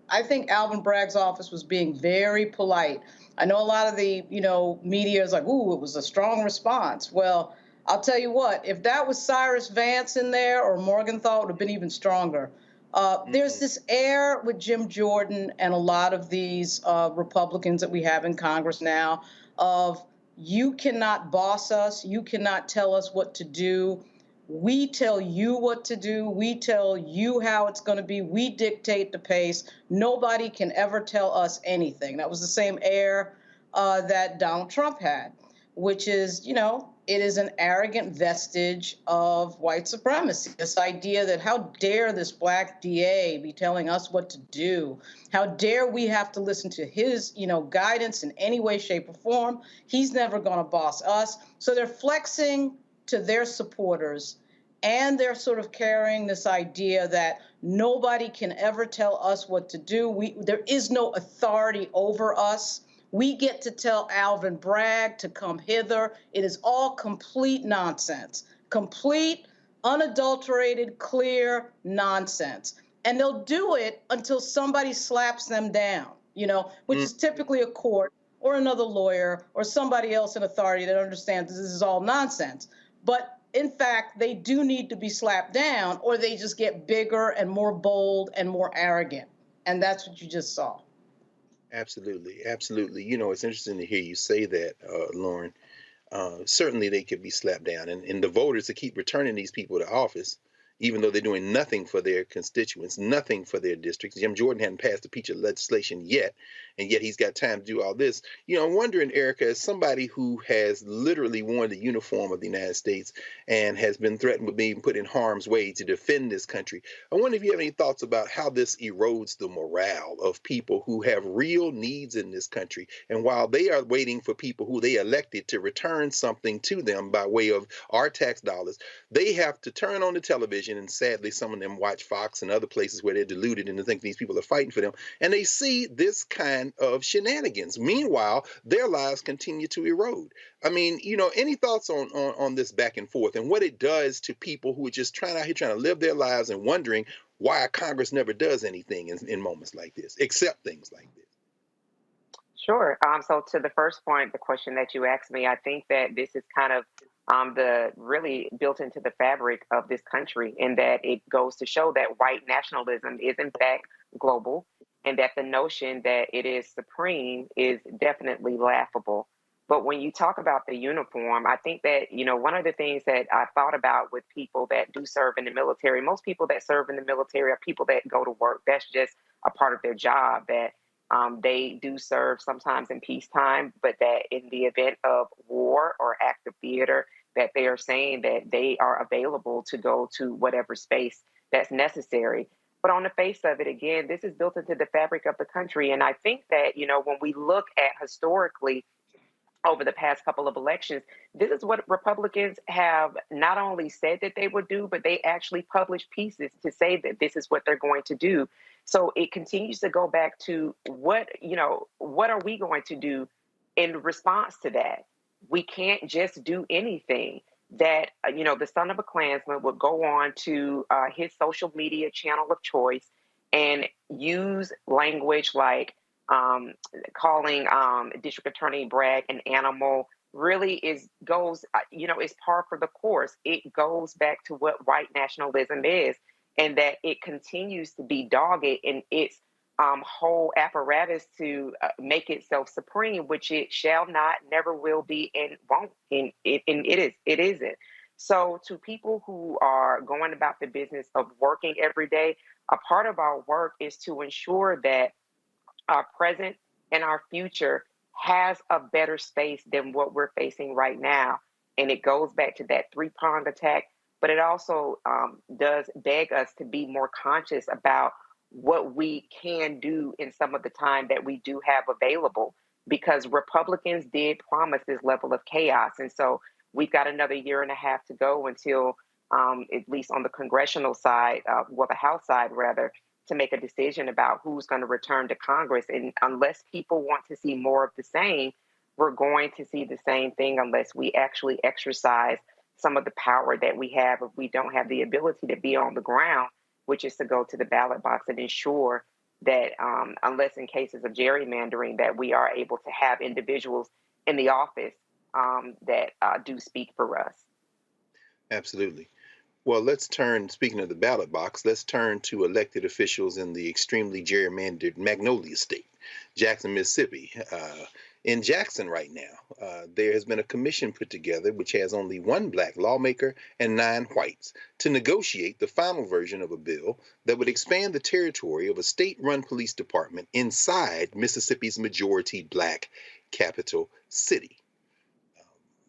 I think Alvin Bragg's office was being very polite. I know a lot of the media is like, ooh, it was a strong response. Well, I'll tell you what, if that was Cyrus Vance in there or Morgenthau, it would have been even stronger. There's this air with Jim Jordan and a lot of these Republicans that we have in Congress now of, you cannot boss us. You cannot tell us what to do. We tell you what to do. We tell you how it's going to be. We dictate the pace. Nobody can ever tell us anything. That was the same air that Donald Trump had, which is, it is an arrogant vestige of white supremacy. This idea that how dare this black DA be telling us what to do? How dare we have to listen to his, guidance in any way, shape, or form? He's never going to boss us. So they're flexing to their supporters, and they're sort of carrying this idea that nobody can ever tell us what to do. There is no authority over us. We get to tell Alvin Bragg to come hither. It is all complete nonsense. Complete, unadulterated, clear nonsense. And they'll do it until somebody slaps them down, which is typically a court or another lawyer or somebody else in authority that understands this is all nonsense. But in fact, they do need to be slapped down, or they just get bigger and more bold and more arrogant. And that's what you just saw. Absolutely. Absolutely. It's interesting to hear you say that, Lauren. Certainly they could be slapped down. And the voters to keep returning these people to office, even though they're doing nothing for their constituents, nothing for their districts. Jim Jordan hadn't passed a piece of legislation yet, and yet he's got time to do all this. I'm wondering, Erica, as somebody who has literally worn the uniform of the United States and has been threatened with being put in harm's way to defend this country, I wonder if you have any thoughts about how this erodes the morale of people who have real needs in this country. And while they are waiting for people who they elected to return something to them by way of our tax dollars, they have to turn on the television, and sadly, some of them watch Fox and other places where they're deluded and they think these people are fighting for them, and they see this kind of shenanigans. Meanwhile, their lives continue to erode. I mean, any thoughts on this back and forth and what it does to people who are just trying to live their lives and wondering why Congress never does anything in moments like this, except things like this? Sure. So to the first point, the question that you asked me, I think that this is kind of the really built into the fabric of this country, in that it goes to show that white nationalism is in fact global, and that the notion that it is supreme is definitely laughable. But when you talk about the uniform, I think that, one of the things that I thought about with people that do serve in the military, most people that serve in the military are people that go to work. That's just a part of their job, that they do serve sometimes in peacetime, but that in the event of war or active theater, that they are saying that they are available to go to whatever space that's necessary. But on the face of it, again, this is built into the fabric of the country. And I think that, when we look at historically over the past couple of elections, this is what Republicans have not only said that they would do, but they actually published pieces to say that this is what they're going to do. So it continues to go back to what are we going to do in response to that? We can't just do anything. That, the son of a Klansman would go on to his social media channel of choice and use language like calling District Attorney Bragg an animal really is par for the course. It goes back to what white nationalism is, and that it continues to be dogged in its whole apparatus to make itself supreme, which it shall not, never will be, and won't. And it isn't. So to people who are going about the business of working every day, a part of our work is to ensure that our present and our future has a better space than what we're facing right now. And it goes back to that three-pronged attack, but it also does beg us to be more conscious about what we can do in some of the time that we do have available, because Republicans did promise this level of chaos. And so we've got another year and a half to go until at least on the congressional side, well, the House side rather, to make a decision about who's going to return to Congress. And unless people want to see more of the same, we're going to see the same thing unless we actually exercise some of the power that we have if we don't have the ability to be on the ground, which is to go to the ballot box and ensure that unless in cases of gerrymandering, that we are able to have individuals in the office that do speak for us. Absolutely. Well, let's turn, speaking of the ballot box, let's turn to elected officials in the extremely gerrymandered Magnolia State, Jackson, Mississippi. In Jackson right now, there has been a commission put together which has only one black lawmaker and 9 whites to negotiate the final version of a bill that would expand the territory of a state-run police department inside Mississippi's majority black capital city.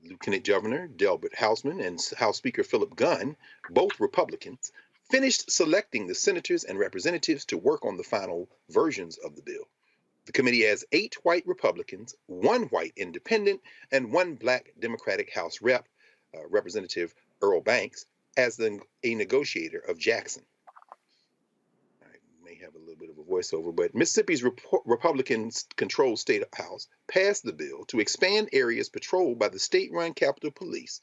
Lieutenant Governor Delbert Housman and House Speaker Philip Gunn, both Republicans, finished selecting the senators and representatives to work on the final versions of the bill. The committee has 8 white Republicans, 1 white independent, and 1 black Democratic House rep, Representative Earl Banks, as a negotiator of Jackson. I may have a little bit of a voiceover, but Mississippi's Republican-controlled state house passed the bill to expand areas patrolled by the state-run Capitol Police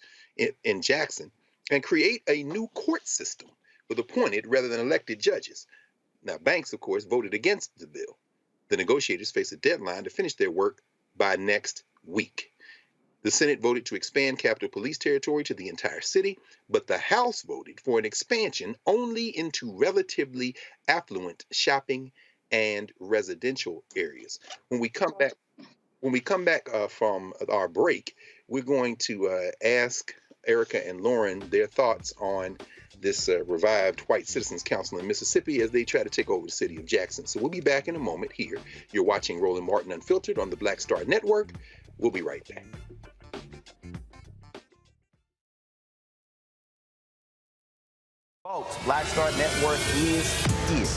in Jackson and create a new court system with appointed rather than elected judges. Now, Banks, of course, voted against the bill. The negotiators face a deadline to finish their work by next week. The Senate voted to expand Capitol Police territory to the entire city, but the House voted for an expansion only into relatively affluent shopping and residential areas. When we come back from our break, we're going to ask Erica and Lauren their thoughts on this revived White Citizens Council in Mississippi as they try to take over the city of Jackson. So we'll be back in a moment here. You're watching Roland Martin Unfiltered on the Black Star Network. We'll be right back. Folks, Black Star Network is here.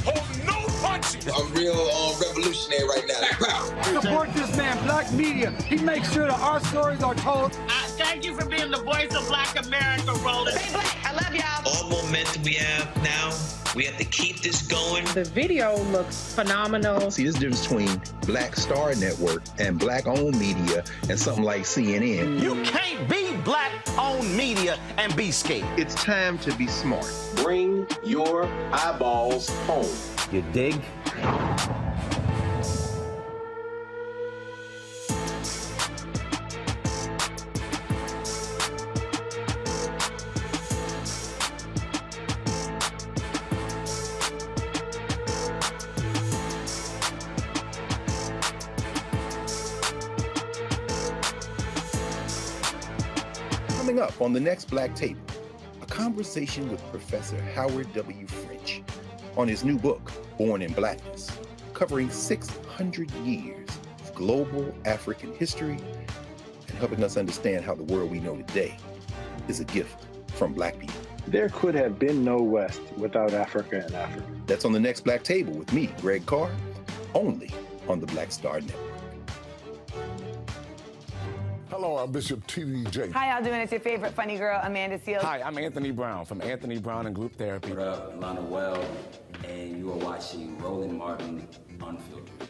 Hold no punches. I'm real revolutionary right now. Support this man, Black Media. He makes sure that our stories are told. Thank you for being the voice of Black America, Roland. Stay black. I love y'all. All momentum we have now, we have to keep this going. The video looks phenomenal. See, this difference between Black Star Network and black-owned media and something like CNN. You can't be black-owned media and be scared. It's time to be smart. Bring your eyeballs home. You dig? Coming up on the next Black Table, a conversation with Professor Howard W. French on his new book, Born in Blackness, covering 600 years of global African history and helping us understand how the world we know today is a gift from Black people. There could have been no West without Africa and Africa. That's on the next Black Table with me, Greg Carr, only on the Black Star Network. Hello, I'm Bishop T.D. Jakes. How y'all doing? It's your favorite funny girl, Amanda Seals. Hi, I'm Anthony Brown from Anthony Brown and Group Therapy. What up, Lana Well, and you are watching Roland Martin Unfiltered.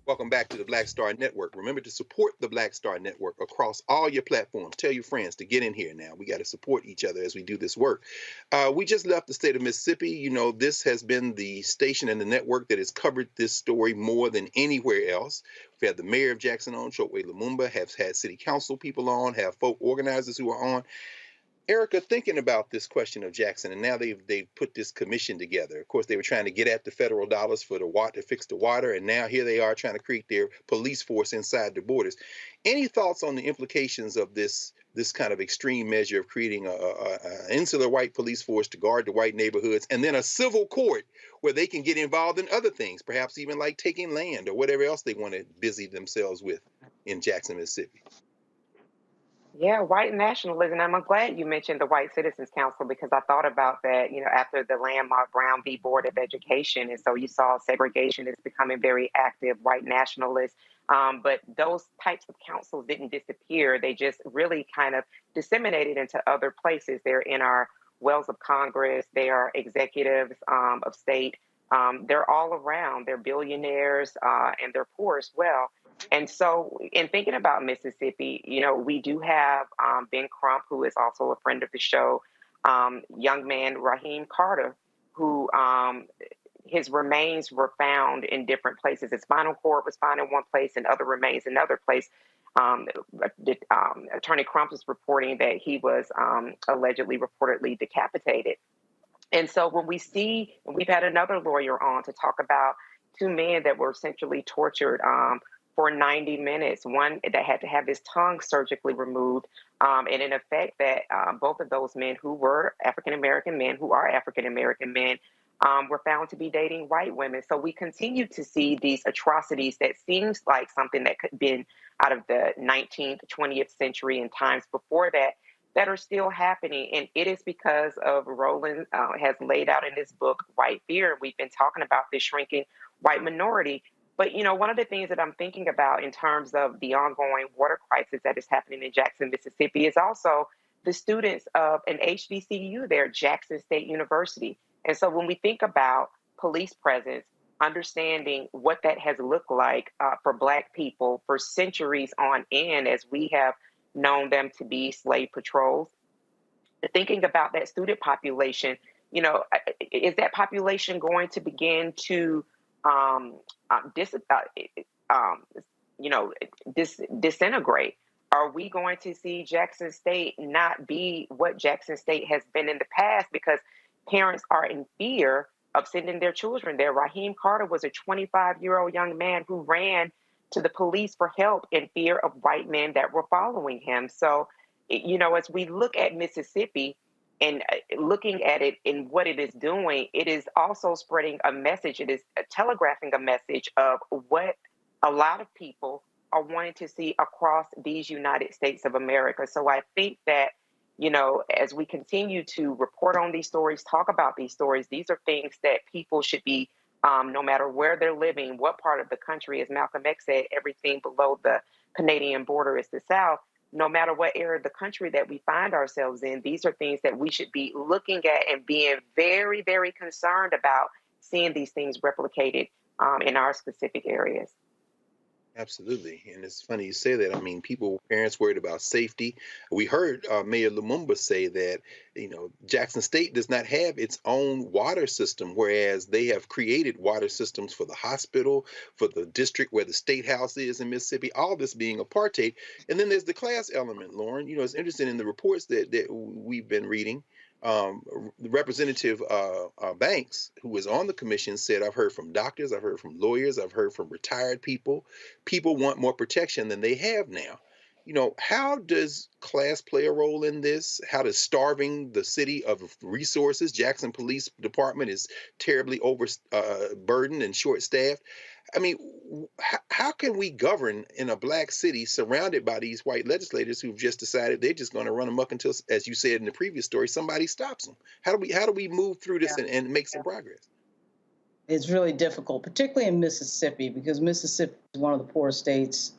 Welcome back to the Black Star Network. Remember to support the Black Star Network across all your platforms. Tell your friends to get in here now. We got to support each other as we do this work. We just left the state of Mississippi. You know, this has been the station and the network that has covered this story more than anywhere else. We've had the mayor of Jackson on, Chokwe Lumumba, have had city council people on, have folk organizers who are on. Erica, thinking about this question of Jackson, and now they've put this commission together. Of course, they were trying to get at the federal dollars for the water to fix the water, and now here they are trying to create their police force inside the borders. Any thoughts on the implications of this kind of extreme measure of creating an insular white police force to guard the white neighborhoods, and then a civil court where they can get involved in other things, perhaps even like taking land or whatever else they want to busy themselves with in Jackson, Mississippi? Yeah, white nationalism. I'm glad you mentioned the White Citizens Council because I thought about that, after the landmark Brown v. Board of Education. And so you saw segregation is becoming very active, white nationalists. But those types of councils didn't disappear. They just really kind of disseminated into other places. They're in our wells of Congress. They are executives of state. They're all around. They're billionaires and they're poor as well. And so in thinking about Mississippi, we do have Ben Crump, who is also a friend of the show, young man Raheem Carter, who his remains were found in different places. His spinal cord was found in one place and other remains in another place. Attorney Crump is reporting that he was reportedly decapitated. And so when we see, and we've had another lawyer on to talk about two men that were essentially tortured for 90 minutes, one that had to have his tongue surgically removed. And in effect that both of those men who were African-American men, who are African-American men, were found to be dating white women. So we continue to see these atrocities that seems like something that could have been out of the 19th, 20th century and times before that are still happening. And it is because of Roland has laid out in this book, White Fear. We've been talking about this shrinking white minority. But, one of the things that I'm thinking about in terms of the ongoing water crisis that is happening in Jackson, Mississippi, is also the students of an HBCU there, Jackson State University. And so when we think about police presence, understanding what that has looked like for Black people for centuries on end, as we have known them to be slave patrols, thinking about that student population, is that population going to begin to disintegrate? Are we going to see Jackson State not be what Jackson State has been in the past because parents are in fear of sending their children there? Raheem Carter was a 25-year-old young man who ran to the police for help in fear of white men that were following him. So, as we look at Mississippi and looking at it and what it is doing, it is also spreading a message. It is telegraphing a message of what a lot of people are wanting to see across these United States of America. So I think that, as we continue to report on these stories, talk about these stories, these are things that people should be, no matter where they're living, what part of the country, as Malcolm X said, everything below the Canadian border is the South. No matter what area of the country that we find ourselves in, these are things that we should be looking at and being very, very concerned about seeing these things replicated in our specific areas. Absolutely. And it's funny you say that. I mean, parents worried about safety. We heard Mayor Lumumba say that, Jackson State does not have its own water system, whereas they have created water systems for the hospital, for the district where the state house is in Mississippi, all this being apartheid. And then there's the class element, Lauren. It's interesting in the reports that we've been reading. Representative Banks, who was on the commission, said, I've heard from doctors, I've heard from lawyers, I've heard from retired people. People want more protection than they have now. How does class play a role in this? How does starving the city of resources? Jackson Police Department is terribly overburdened and short-staffed. I mean, how can we govern in a Black city surrounded by these white legislators who've just decided they're just going to run amok until, as you said in the previous story, somebody stops them? How do we move through this and make some progress? It's really difficult, particularly in Mississippi, because Mississippi is one of the poorest states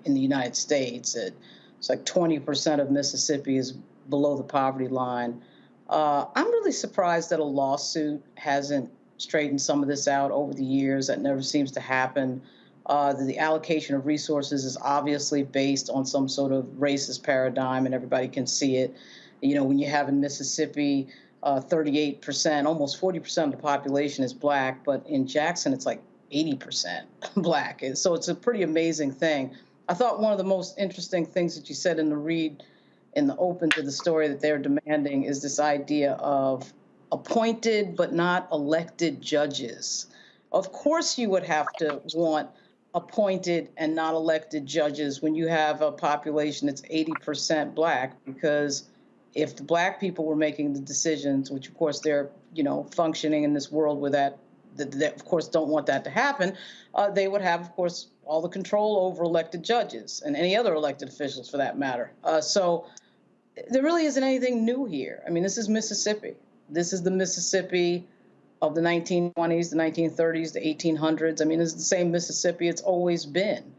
in the United States. It's like 20% of Mississippi is below the poverty line. I'm really surprised that a lawsuit hasn't straightened some of this out over the years. That never seems to happen. The allocation of resources is obviously based on some sort of racist paradigm, and everybody can see it. When you have in Mississippi, 38%, almost 40% of the population is Black, but in Jackson, it's like 80% Black. And so it's a pretty amazing thing. I thought one of the most interesting things that you said in the read, in the open to the story that they're demanding, is this idea of appointed but not elected judges. Of course you would have to want appointed and not elected judges when you have a population that's 80% Black, because if the Black people were making the decisions, which of course they're, functioning in this world where that that of course, don't want that to happen, they would have, of course, all the control over elected judges and any other elected officials for that matter. So there really isn't anything new here. I mean, this is Mississippi. This is the Mississippi of the 1920s, the 1930s, the 1800s. I mean, it's the same Mississippi it's always been.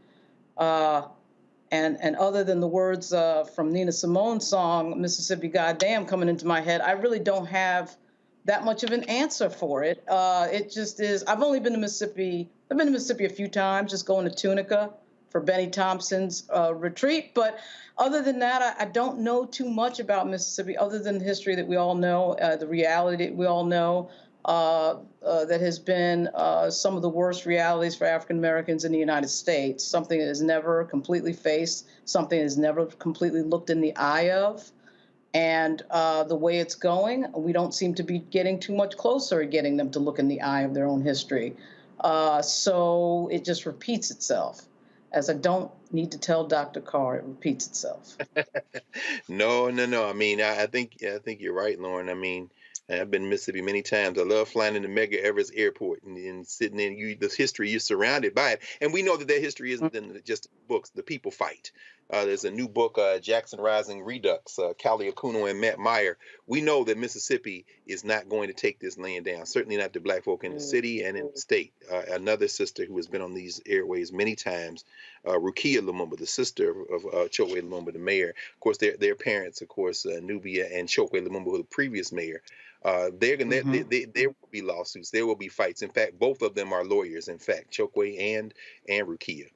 And other than the words from Nina Simone's song, Mississippi Goddamn, coming into my head, I really don't have that much of an answer for it. It just is. I've only been to Mississippi. I've been to Mississippi a few times, just going to Tunica for Benny Thompson's retreat. But other than that, I don't know too much about Mississippi other than the history that we all know, the reality that we all know. That has been some of the worst realities for African Americans in the United States, something that is never completely faced, something that is never completely looked in the eye of. And the way it's going, we don't seem to be getting too much closer at getting them to look in the eye of their own history. So it just repeats itself. As I don't need to tell Dr. Carr, it repeats itself. No. I mean, I think you're right, Lauren. I mean, I've been to Mississippi many times. I love flying into Medgar Evers Airport and sitting in the history. You're surrounded by it, and we know that history isn't in just books. The people fight. There's a new book, Jackson Rising Redux, Callie Akuno and Matt Meyer. We know that Mississippi is not going to take this land down. Certainly not the black folk in the city and in the state. Another sister who has been on these airways many times, Rukia Lumumba, the sister of Chokwe Lumumba, the mayor. Of course, their parents, of course, Nubia and Chokwe Lumumba, who the previous mayor. There will be lawsuits. There will be fights. In fact, both of them are lawyers. In fact, Chokwe and Rukia.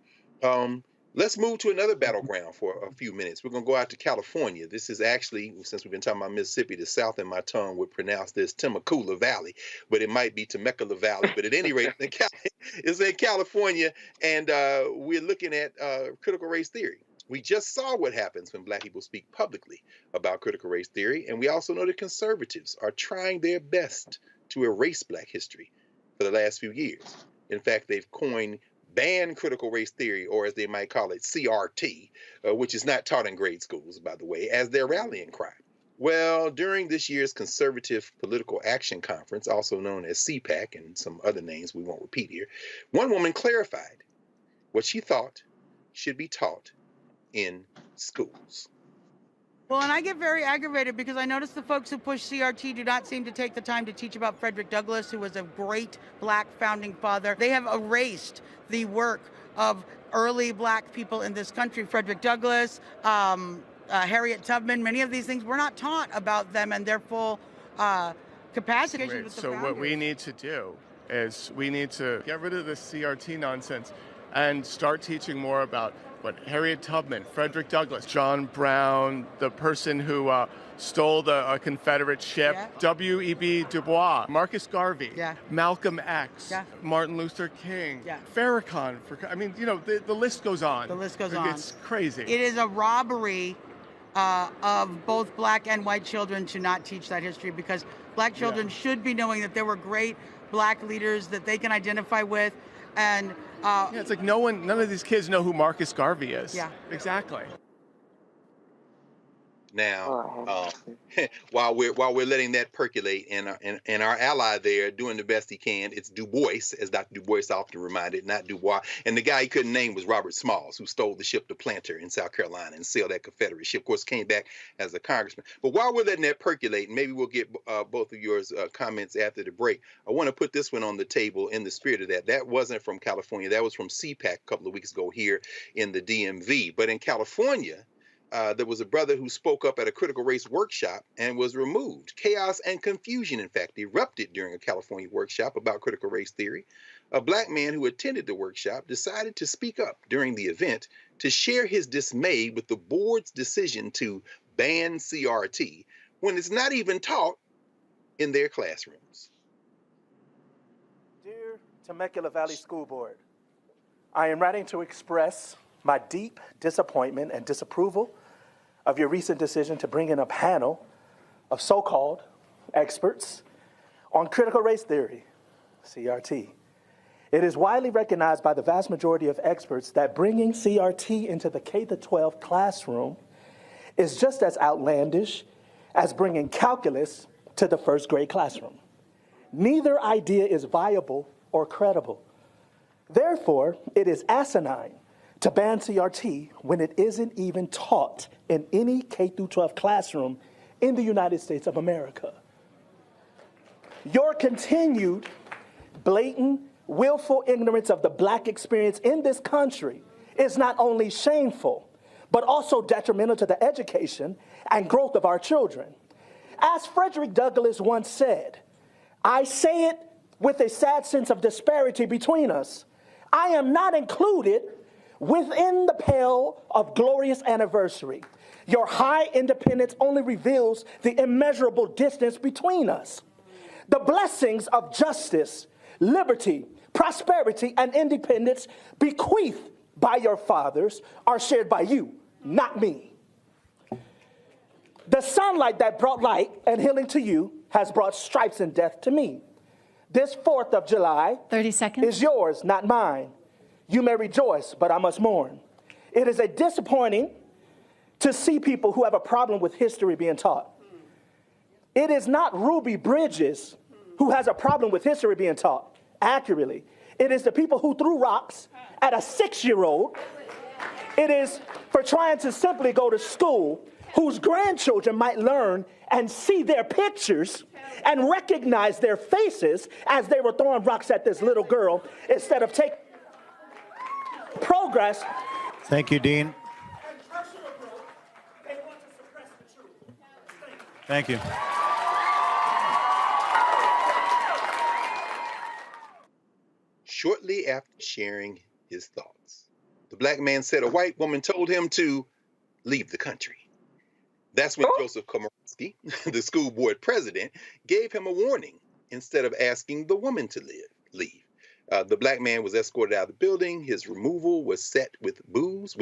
Let's move to another battleground for a few minutes. We're going to go out to California. This is actually, since we've been talking about Mississippi, the South in my tongue would pronounce this Temecula Valley, but it might be Temecula Valley. But at any rate, it's in California, and we're looking at critical race theory. We just saw what happens when black people speak publicly about critical race theory, and we also know that conservatives are trying their best to erase black history for the last few years. In fact, they've coined banned critical race theory, or as they might call it, CRT, which is not taught in grade schools, by the way, as their rallying cry. Well, during this year's Conservative Political Action Conference, also known as CPAC and some other names we won't repeat here, one woman clarified what she thought should be taught in schools. Well, and I get very aggravated because I notice the folks who push CRT do not seem to take the time to teach about Frederick Douglass, who was a great black founding father. They have erased the work of early black people in this country. Frederick Douglass, Harriet Tubman, many of these things, we're not taught about them and their full capacity. Right. So what we need to do is we need to get rid of this CRT nonsense and start teaching more about what Harriet Tubman, Frederick Douglass, John Brown, the person who stole the Confederate ship, W.E.B. Du Bois, Marcus Garvey, Malcolm X, Martin Luther King, Farrakhan. I mean, you know, the list goes on. The list goes on. It's crazy. It is a robbery of both black and white children to not teach that history, because black children should be knowing that there were great black leaders that they can identify with. And it's like none of these kids know who Marcus Garvey is. Yeah, exactly. Now, while we're letting that percolate, and our ally there doing the best he can, it's Du Bois, as Dr. Du Bois often reminded, not Du Bois. And the guy he couldn't name was Robert Smalls, who stole the ship, the Planter, in South Carolina and sailed that Confederate ship. Of course, came back as a congressman. But while we're letting that percolate, maybe we'll get both of yours comments after the break. I want to put this one on the table in the spirit of that. That wasn't from California. That was from CPAC a couple of weeks ago here in the DMV. But in California, there was a brother who spoke up at a critical race workshop and was removed. Chaos and confusion, in fact, erupted during a California workshop about critical race theory. A black man who attended the workshop decided to speak up during the event to share his dismay with the board's decision to ban CRT when it's not even taught in their classrooms. Dear Temecula Valley School Board, I am writing to express my deep disappointment and disapproval of your recent decision to bring in a panel of so-called experts on critical race theory, CRT. It is widely recognized by the vast majority of experts that bringing CRT into the K-12 classroom is just as outlandish as bringing calculus to the first grade classroom. Neither idea is viable or credible. Therefore, it is asinine to ban CRT when it isn't even taught in any K-12 classroom in the United States of America. Your continued, blatant, willful ignorance of the Black experience in this country is not only shameful, but also detrimental to the education and growth of our children. As Frederick Douglass once said, I say it with a sad sense of disparity between us. I am not included within the pale of glorious anniversary. Your high independence only reveals the immeasurable distance between us. The blessings of justice, liberty, prosperity, and independence bequeathed by your fathers are shared by you, not me. The sunlight that brought light and healing to you has brought stripes and death to me. This 4th of July 30 seconds. is yours, not mine. You may rejoice, but I must mourn. It is disappointing to see people who have a problem with history being taught. It is not Ruby Bridges who has a problem with history being taught accurately. It is the people who threw rocks at a 6-year-old. It is for trying to simply go to school whose grandchildren might learn and see their pictures and recognize their faces as they were throwing rocks at this little girl instead of taking progress. Thank you, Dean. Thank you. Shortly after sharing his thoughts, the Black man said a white woman told him to leave the country. That's when Joseph Komorowski, the school board president, gave him a warning instead of asking the woman to leave. The Black man was escorted out of the building. His removal was met with boos,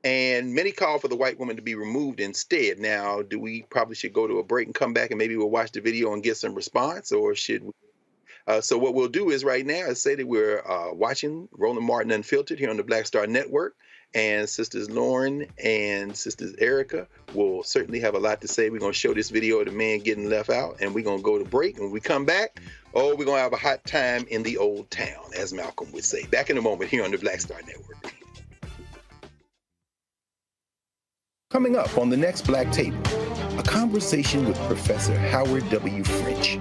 and many called for the white woman to be removed instead. Now, do we probably should go to a break and come back and maybe we'll watch the video and get some response, or should we? So what we'll do is right now is say that we're watching Roland Martin Unfiltered here on the Black Star Network, and Sisters Lauren and Sisters Erica will certainly have a lot to say. We're going to show this video of the man getting left out, and we're going to go to break. And when we come back, we're going to have a hot time in the old town, as Malcolm would say. Back in a moment here on the Black Star Network. Coming up on the next Black Table, a conversation with Professor Howard W. French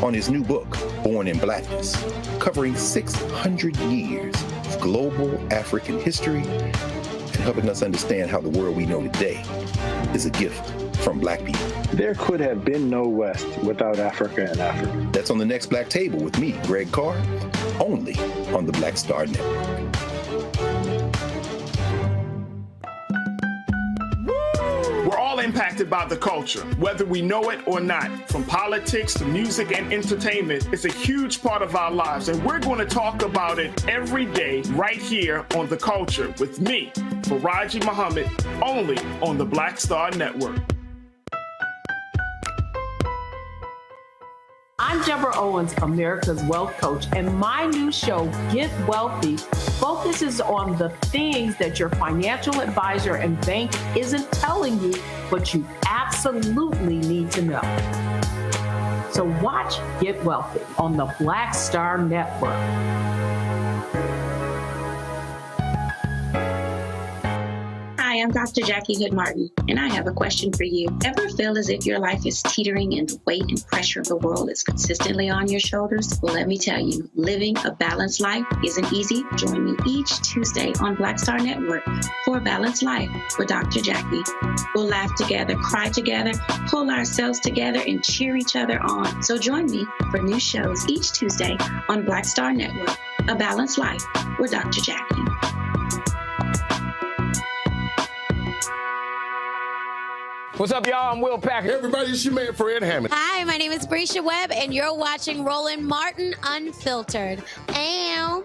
on his new book, Born in Blackness, covering 600 years of global African history and helping us understand how the world we know today is a gift from Black people. There could have been no West without Africa and Africa. That's on the next Black Table with me, Greg Carr, only on the Black Star Network. We're all impacted by the culture, whether we know it or not. From politics to music and entertainment, it's a huge part of our lives, and we're going to talk about it every day right here on The Culture with me, Faraji Muhammad, only on the Black Star Network. I'm Deborah Owens, America's Wealth Coach, and my new show, Get Wealthy, focuses on the things that your financial advisor and bank isn't telling you, but you absolutely need to know. So watch Get Wealthy on the Black Star Network. Hi, I'm Dr. Jackie Hood Martin, and I have a question for you. Ever feel as if your life is teetering and the weight and pressure of the world is consistently on your shoulders? Well, let me tell you, living a balanced life isn't easy. Join me each Tuesday on Black Star Network for A Balanced Life with Dr. Jackie. We'll laugh together, cry together, pull ourselves together, and cheer each other on. So join me for new shows each Tuesday on Black Star Network, A Balanced Life with Dr. Jackie. What's up, y'all? I'm Will Packer. Hey, everybody, it's your man, Fred Hammond. Hi, my name is Brescia Webb, and you're watching Roland Martin Unfiltered. Ow.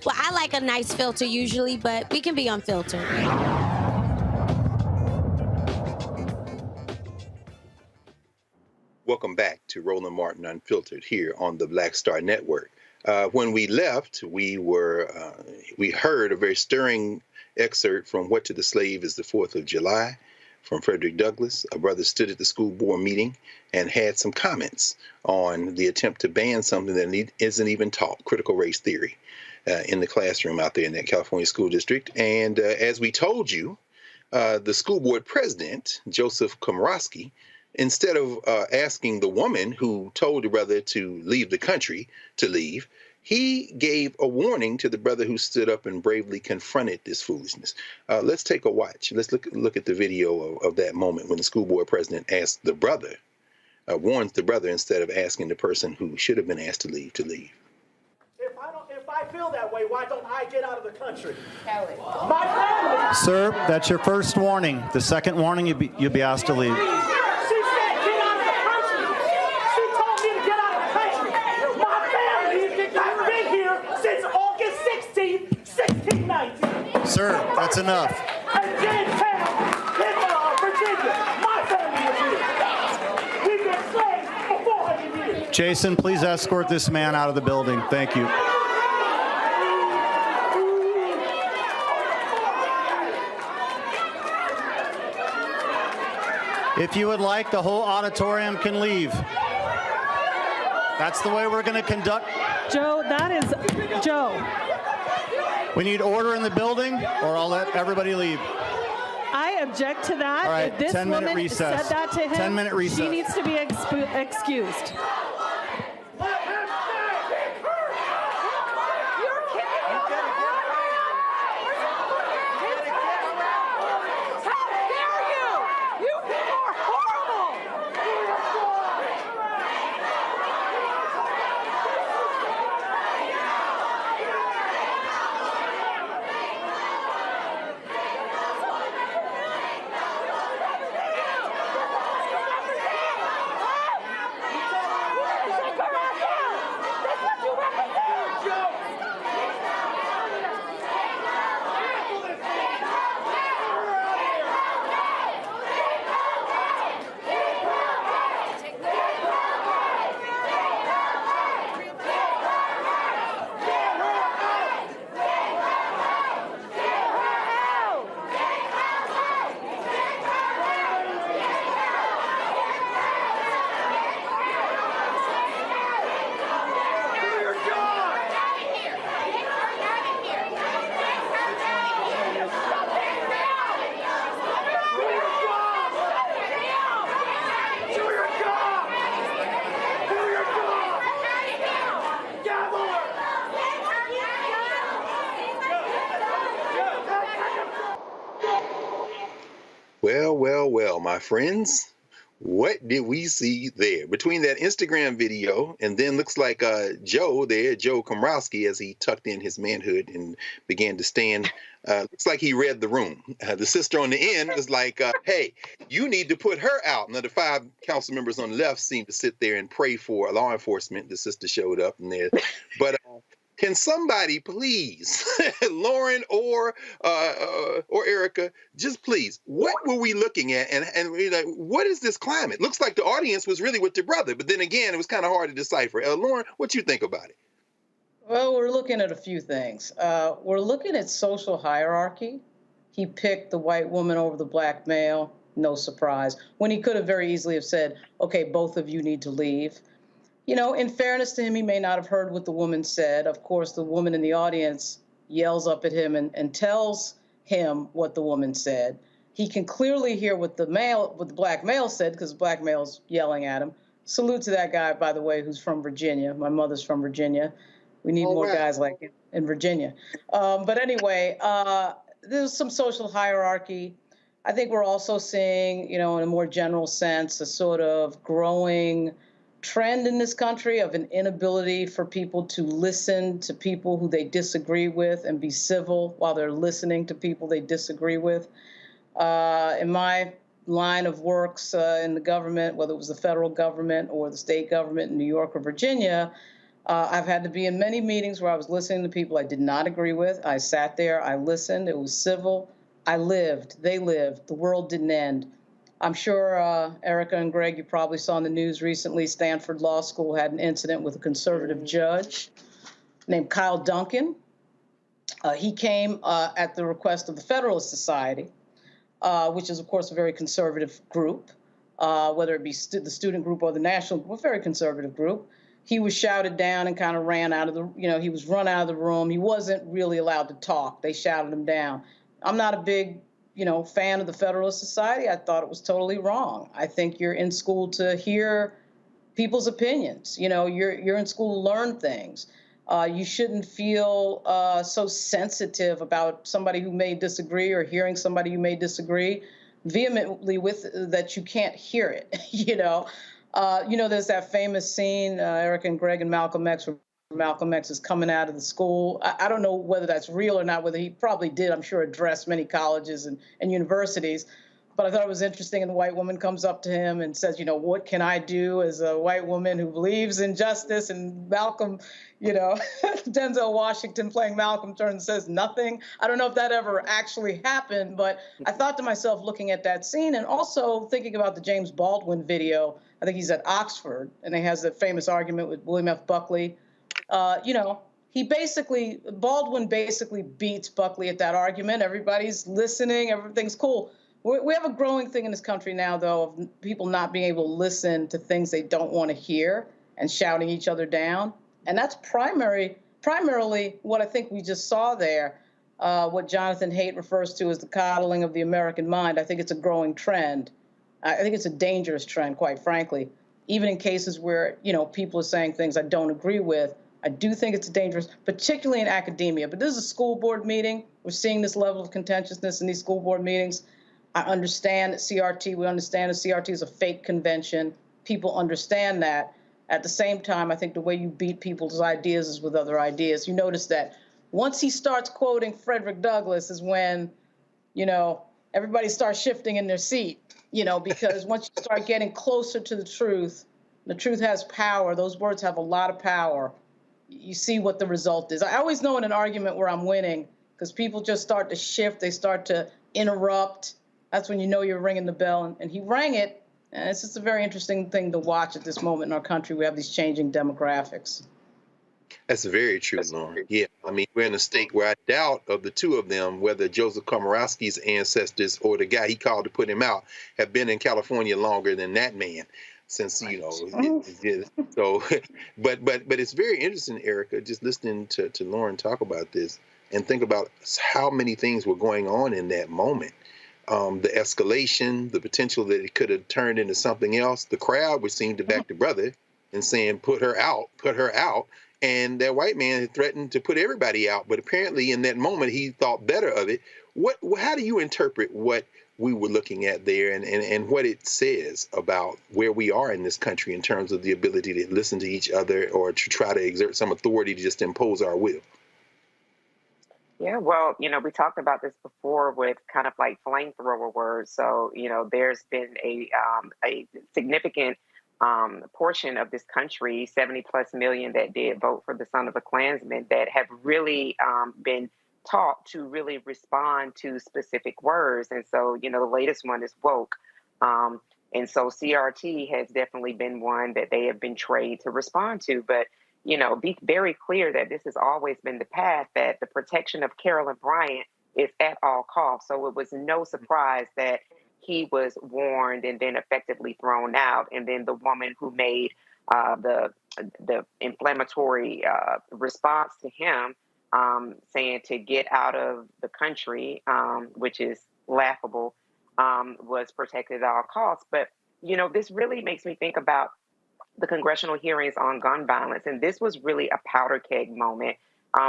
Well, I like a nice filter usually, but we can be unfiltered. Welcome back to Roland Martin Unfiltered here on the Black Star Network. When we left, we heard a very stirring excerpt from What to the Slave is the 4th of July from Frederick Douglass. A brother stood at the school board meeting and had some comments on the attempt to ban something that isn't even taught, critical race theory, in the classroom out there in that California school district. And as we told you, the school board president, Joseph Komorowski, instead of asking the woman who told the brother to leave the country to leave, he gave a warning to the brother who stood up and bravely confronted this foolishness. Let's take a watch. Let's look at the video of that moment when the school board president asked the brother, warns the brother instead of asking the person who should have been asked to leave to leave. If I feel that way, why don't I get out of the country? Kelly. My family. Sir, that's your first warning. The second warning, you'll be asked to leave. She said get out of the country. She told me to get out of the country. My family has been here since August 16th, 1619. Sir, that's enough. And Jamestown, Virginia, my family is here. We've been slaves for 400 years. Jason, please escort this man out of the building. Thank you. If you would like, the whole auditorium can leave. That's the way we're going to conduct. Joe, that is Joe. We need order in the building, or I'll let everybody leave. I object to that. All right, if this 10-minute woman recess. said that to him, 10-minute recess. She needs to be excused. Well, my friends, what did we see there? Between that Instagram video and then looks like Joe there, Joe Komorowski, as he tucked in his manhood and began to stand, looks like he read the room. The sister on the end was like, hey, you need to put her out. Now, the 5 council members on the left seemed to sit there and pray for law enforcement. The sister showed up in there. But can somebody please, Lauren or Erica, just please, what were we looking at? And we're like, what is this climate? Looks like the audience was really with the brother, but then again, it was kind of hard to decipher. Lauren, what you think about it? Well, we're looking at a few things. We're looking at social hierarchy. He picked the white woman over the black male, no surprise, when he could have very easily have said, okay, both of you need to leave. You know, in fairness to him, he may not have heard what the woman said. Of course, the woman in the audience yells up at him and tells him what the woman said. He can clearly hear what the black male said because the black male's yelling at him. Salute to that guy, by the way, who's from Virginia. My mother's from Virginia. We need more guys like him in Virginia. But anyway, there's some social hierarchy. I think we're also seeing, you know, in a more general sense, a sort of growing trend in this country of an inability for people to listen to people who they disagree with and be civil while they're listening to people they disagree with. In my line of works in the government, whether it was the federal government or the state government in New York or Virginia, I've had to be in many meetings where I was listening to people I did not agree with. I sat there, I listened, it was civil. I lived, they lived, the world didn't end. I'm sure, Erica and Greg, you probably saw in the news recently, Stanford Law School had an incident with a conservative judge named Kyle Duncan. He came at the request of the Federalist Society which is, of course, a very conservative group, whether it be the student group or the national group, a very conservative group. He was shouted down and kind of ran out of the, he was run out of the room. He wasn't really allowed to talk. They shouted him down. I'm not a big, fan of the Federalist Society. I thought it was totally wrong. I think you're in school to hear people's opinions. You're in school to learn things. You shouldn't feel so sensitive about somebody who may disagree or hearing somebody who may disagree vehemently with that you can't hear it. There's that famous scene, Erica and Greg and Malcolm X, where Malcolm X is coming out of the school. I don't know whether that's real or not, whether he probably did, I'm sure, address many colleges and universities. But I thought it was interesting, and the white woman comes up to him and says, what can I do as a white woman who believes in justice? And Malcolm, Denzel Washington playing Malcolm turns and says nothing. I don't know if that ever actually happened, but I thought to myself looking at that scene and also thinking about the James Baldwin video. I think he's at Oxford, and he has that famous argument with William F. Buckley. Baldwin basically beats Buckley at that argument. Everybody's listening. Everything's cool. We have a growing thing in this country now, though, of people not being able to listen to things they don't want to hear and shouting each other down. And that's primarily what I think we just saw there, what Jonathan Haidt refers to as the coddling of the American mind. I think it's a growing trend. I think it's a dangerous trend, quite frankly. Even in cases where, people are saying things I don't agree with, I do think it's dangerous, particularly in academia. But this is a school board meeting. We're seeing this level of contentiousness in these school board meetings. I understand that we understand that CRT is a fake convention. People understand that. At the same time, I think the way you beat people's ideas is with other ideas. You notice that once he starts quoting Frederick Douglass is when, everybody starts shifting in their seat, because once you start getting closer to the truth has power. Those words have a lot of power. You see what the result is. I always know in an argument where I'm winning because people just start to shift. They start to interrupt. That's when you know you're ringing the bell, and he rang it. And it's just a very interesting thing to watch at this moment in our country. We have these changing demographics. That's very true, Lauren. Yeah, we're in a state where I doubt of the two of them whether Joseph Komorowski's ancestors or the guy he called to put him out have been in California longer than that man. Since so, but it's very interesting, Erica, just listening to Lauren talk about this and think about how many things were going on in that moment. The escalation, the potential that it could have turned into something else. The crowd was seeing to back the brother and saying, put her out. And that white man had threatened to put everybody out. But apparently in that moment, he thought better of it. How do you interpret what we were looking at there and what it says about where we are in this country in terms of the ability to listen to each other or to try to exert some authority to just impose our will? Yeah, well, we talked about this before with kind of like flamethrower words. So, there's been a significant portion of this country, 70+ million that did vote for the son of a Klansman, that have really been taught to really respond to specific words. And so, the latest one is woke. And so CRT has definitely been one that they have been trained to respond to. But be very clear that this has always been the path, that the protection of Carolyn Bryant is at all costs. So it was no surprise that he was warned and then effectively thrown out. And then the woman who made the inflammatory response to him, saying to get out of the country, which is laughable, was protected at all costs. But, this really makes me think about the congressional hearings on gun violence. And this was really a powder keg moment,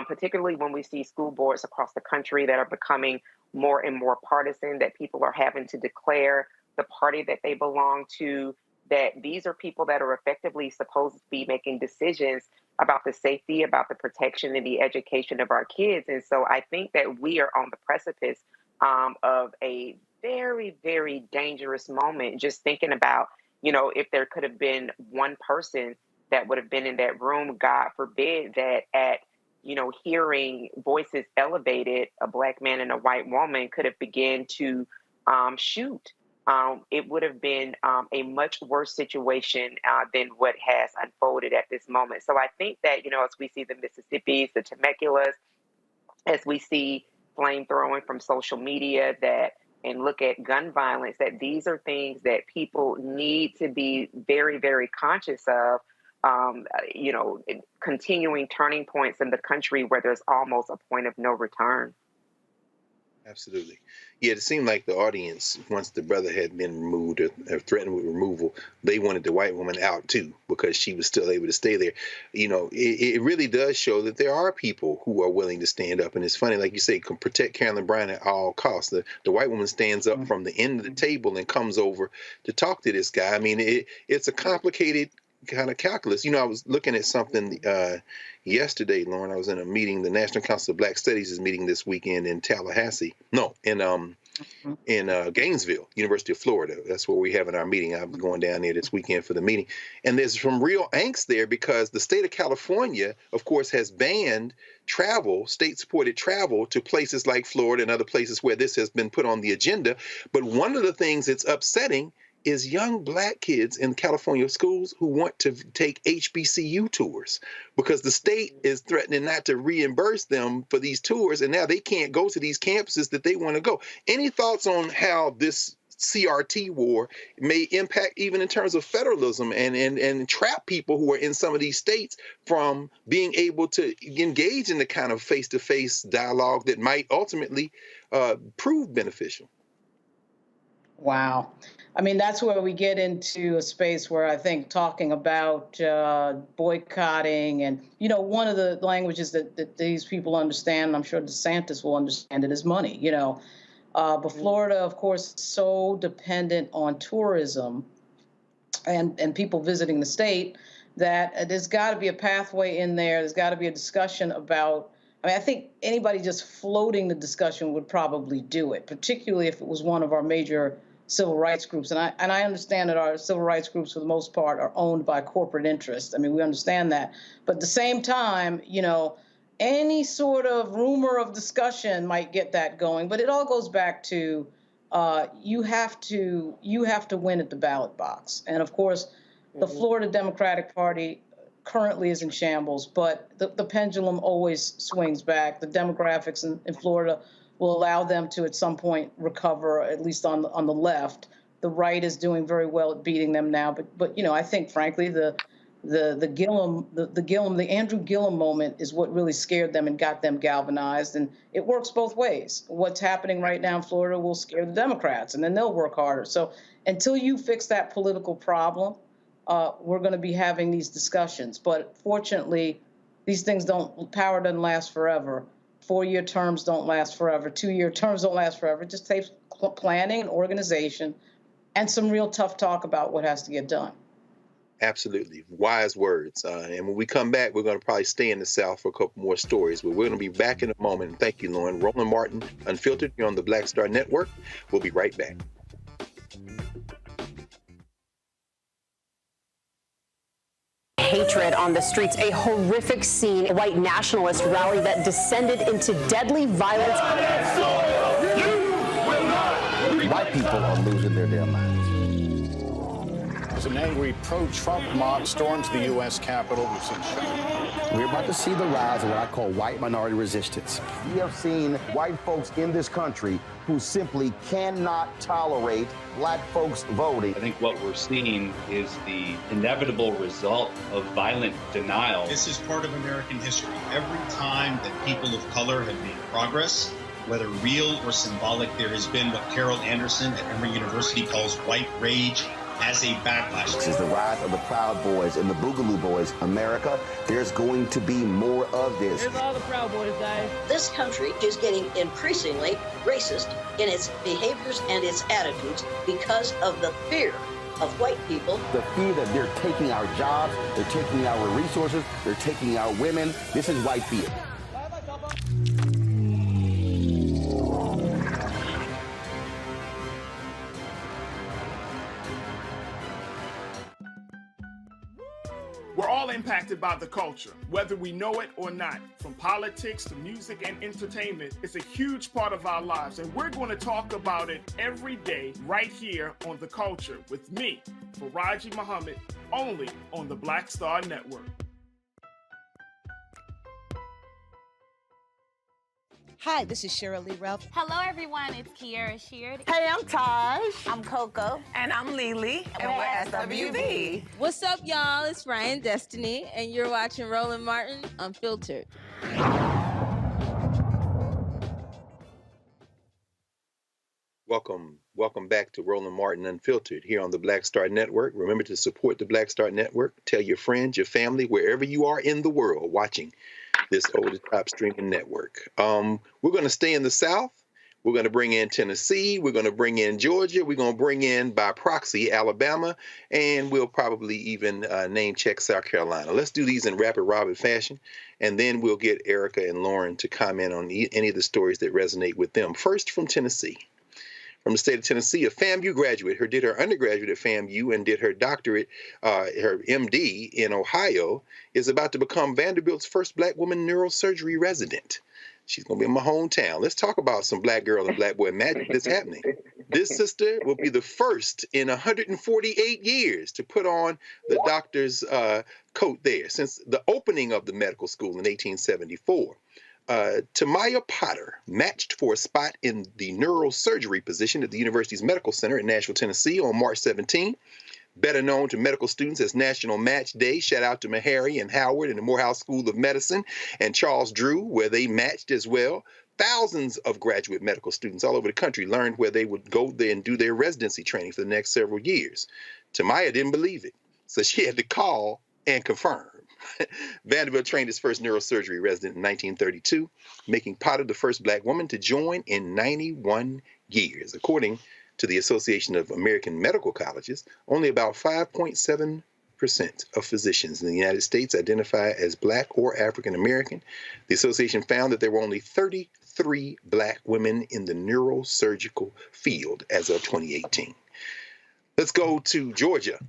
particularly when we see school boards across the country that are becoming more and more partisan, that people are having to declare the party that they belong to, that these are people that are effectively supposed to be making decisions about the safety, about the protection and the education of our kids. And so I think that we are on the precipice of a very, very dangerous moment, just thinking about, if there could have been one person that would have been in that room, God forbid that at, hearing voices elevated, a black man and a white woman could have begun to shoot. It would have been a much worse situation than what has unfolded at this moment. So I think that, as we see the Mississippis, the Temecula's, as we see flame throwing from social media, that and look at gun violence, that these are things that people need to be very, very conscious of, continuing turning points in the country where there's almost a point of no return. Absolutely. Yeah, it seemed like the audience, once the brother had been removed or threatened with removal, they wanted the white woman out too because she was still able to stay there. It really does show that there are people who are willing to stand up. And it's funny, like you say, can protect Carolyn Bryant at all costs. The white woman stands up from the end of the table and comes over to talk to this guy. I mean, it's a complicated kind of calculus. I was looking at something yesterday, Lauren. I was in a meeting. The National Council of Black Studies is meeting this weekend in Tallahassee. No, in Gainesville, University of Florida. That's where we having our meeting. I'm going down there this weekend for the meeting. And there's some real angst there because the state of California, of course, has banned travel, state-supported travel to places like Florida and other places where this has been put on the agenda. But one of the things that's upsetting is young black kids in California schools who want to take HBCU tours because the state is threatening not to reimburse them for these tours, and now they can't go to these campuses that they want to go. Any thoughts on how this CRT war may impact even in terms of federalism and trap people who are in some of these states from being able to engage in the kind of face-to-face dialogue that might ultimately prove beneficial? Wow. I mean, that's where we get into a space where I think talking about boycotting and, one of the languages that these people understand, and I'm sure DeSantis will understand it, is money, But Florida, of course, is so dependent on tourism and people visiting the state that there's got to be a pathway in there. There's got to be a discussion about, I think anybody just floating the discussion would probably do it, particularly if it was one of our major civil rights groups. And I understand that our civil rights groups, for the most part, are owned by corporate interests. I mean, we understand that. But at the same time, any sort of rumor of discussion might get that going. But it all goes back to you have to win at the ballot box. And of course, the Florida Democratic Party currently is in shambles, but the pendulum always swings back. The demographics in Florida will allow them to, at some point, recover, at least on the left. The right is doing very well at beating them now, but I think, frankly, the Andrew Gillum moment is what really scared them and got them galvanized, and it works both ways. What's happening right now in Florida will scare the Democrats, and then they'll work harder. So until you fix that political problem, we're going to be having these discussions. But fortunately, these things power doesn't last forever. 4-year terms don't last forever. 2-year terms don't last forever. It just takes planning and organization and some real tough talk about what has to get done. Absolutely. Wise words. And when we come back, we're going to probably stay in the South for a couple more stories, but we're going to be back in a moment. And thank you, Lauren. Roland Martin, Unfiltered, here on the Black Star Network. We'll be right back. Hatred on the streets, a horrific scene, a white nationalist rally that descended into deadly violence. White people are losing their damn minds. As an angry pro-Trump mob storms the U.S. Capitol, we've seen We're about to see the rise of what I call white minority resistance. We have seen white folks in this country who simply cannot tolerate black folks voting. I think what we're seeing is the inevitable result of violent denial. This is part of American history. Every time that people of color have made progress, whether real or symbolic, there has been what Carol Anderson at Emory University calls white rage as a backlash. This is the rise of the Proud Boys and the Boogaloo Boys. America, there's going to be more of this. Here's all the Proud Boys, guys. This country is getting increasingly racist in its behaviors and its attitudes because of the fear of white people. The fear that they're taking our jobs, they're taking our resources, they're taking our women. This is white fear. We're all impacted by the culture, whether we know it or not. From politics to music and entertainment, it's a huge part of our lives, and we're going to talk about it every day right here on The Culture with me, Faraji Muhammad, only on the Black Star Network. Hi, this is Cheryl Lee Ralph. Hello, everyone. It's Kiara Sheard. Hey, I'm Taj. I'm Coco. And I'm Lily. And we're SWV. What's up, y'all? It's Ryan Destiny, and you're watching Roland Martin Unfiltered. Welcome back to Roland Martin Unfiltered here on the Black Star Network. Remember to support the Black Star Network. Tell your friends, your family, wherever you are in the world watching this over-the-top streaming network. We're going to stay in the South. We're going to bring in Tennessee. We're going to bring in Georgia. We're going to bring in, by proxy, Alabama. And we'll probably even name check South Carolina. Let's do these in rapid robin fashion. And then we'll get Erica and Lauren to comment on any of the stories that resonate with them. First, from Tennessee. From the state of Tennessee, a FAMU graduate who did her undergraduate at FAMU and did her doctorate, her MD in Ohio, is about to become Vanderbilt's first Black woman neurosurgery resident. She's going to be in my hometown. Let's talk about some Black girl and Black boy magic that's happening. This sister will be the first in 148 years to put on the doctor's coat there since the opening of the medical school in 1874. Tamaya Potter matched for a spot in the neurosurgery position at the university's medical center in Nashville, Tennessee on March 17. Better known to medical students as National Match Day. Shout out to Meharry and Howard and the Morehouse School of Medicine and Charles Drew, where they matched as well. Thousands of graduate medical students all over the country learned where they would go there and do their residency training for the next several years. Tamaya didn't believe it, so she had to call and confirm. Vanderbilt trained his first neurosurgery resident in 1932, making Potter the first Black woman to join in 91 years. According to the Association of American Medical Colleges, only about 5.7% of physicians in the United States identify as Black or African American. The association found that there were only 33 Black women in the neurosurgical field as of 2018. Let's go to Georgia,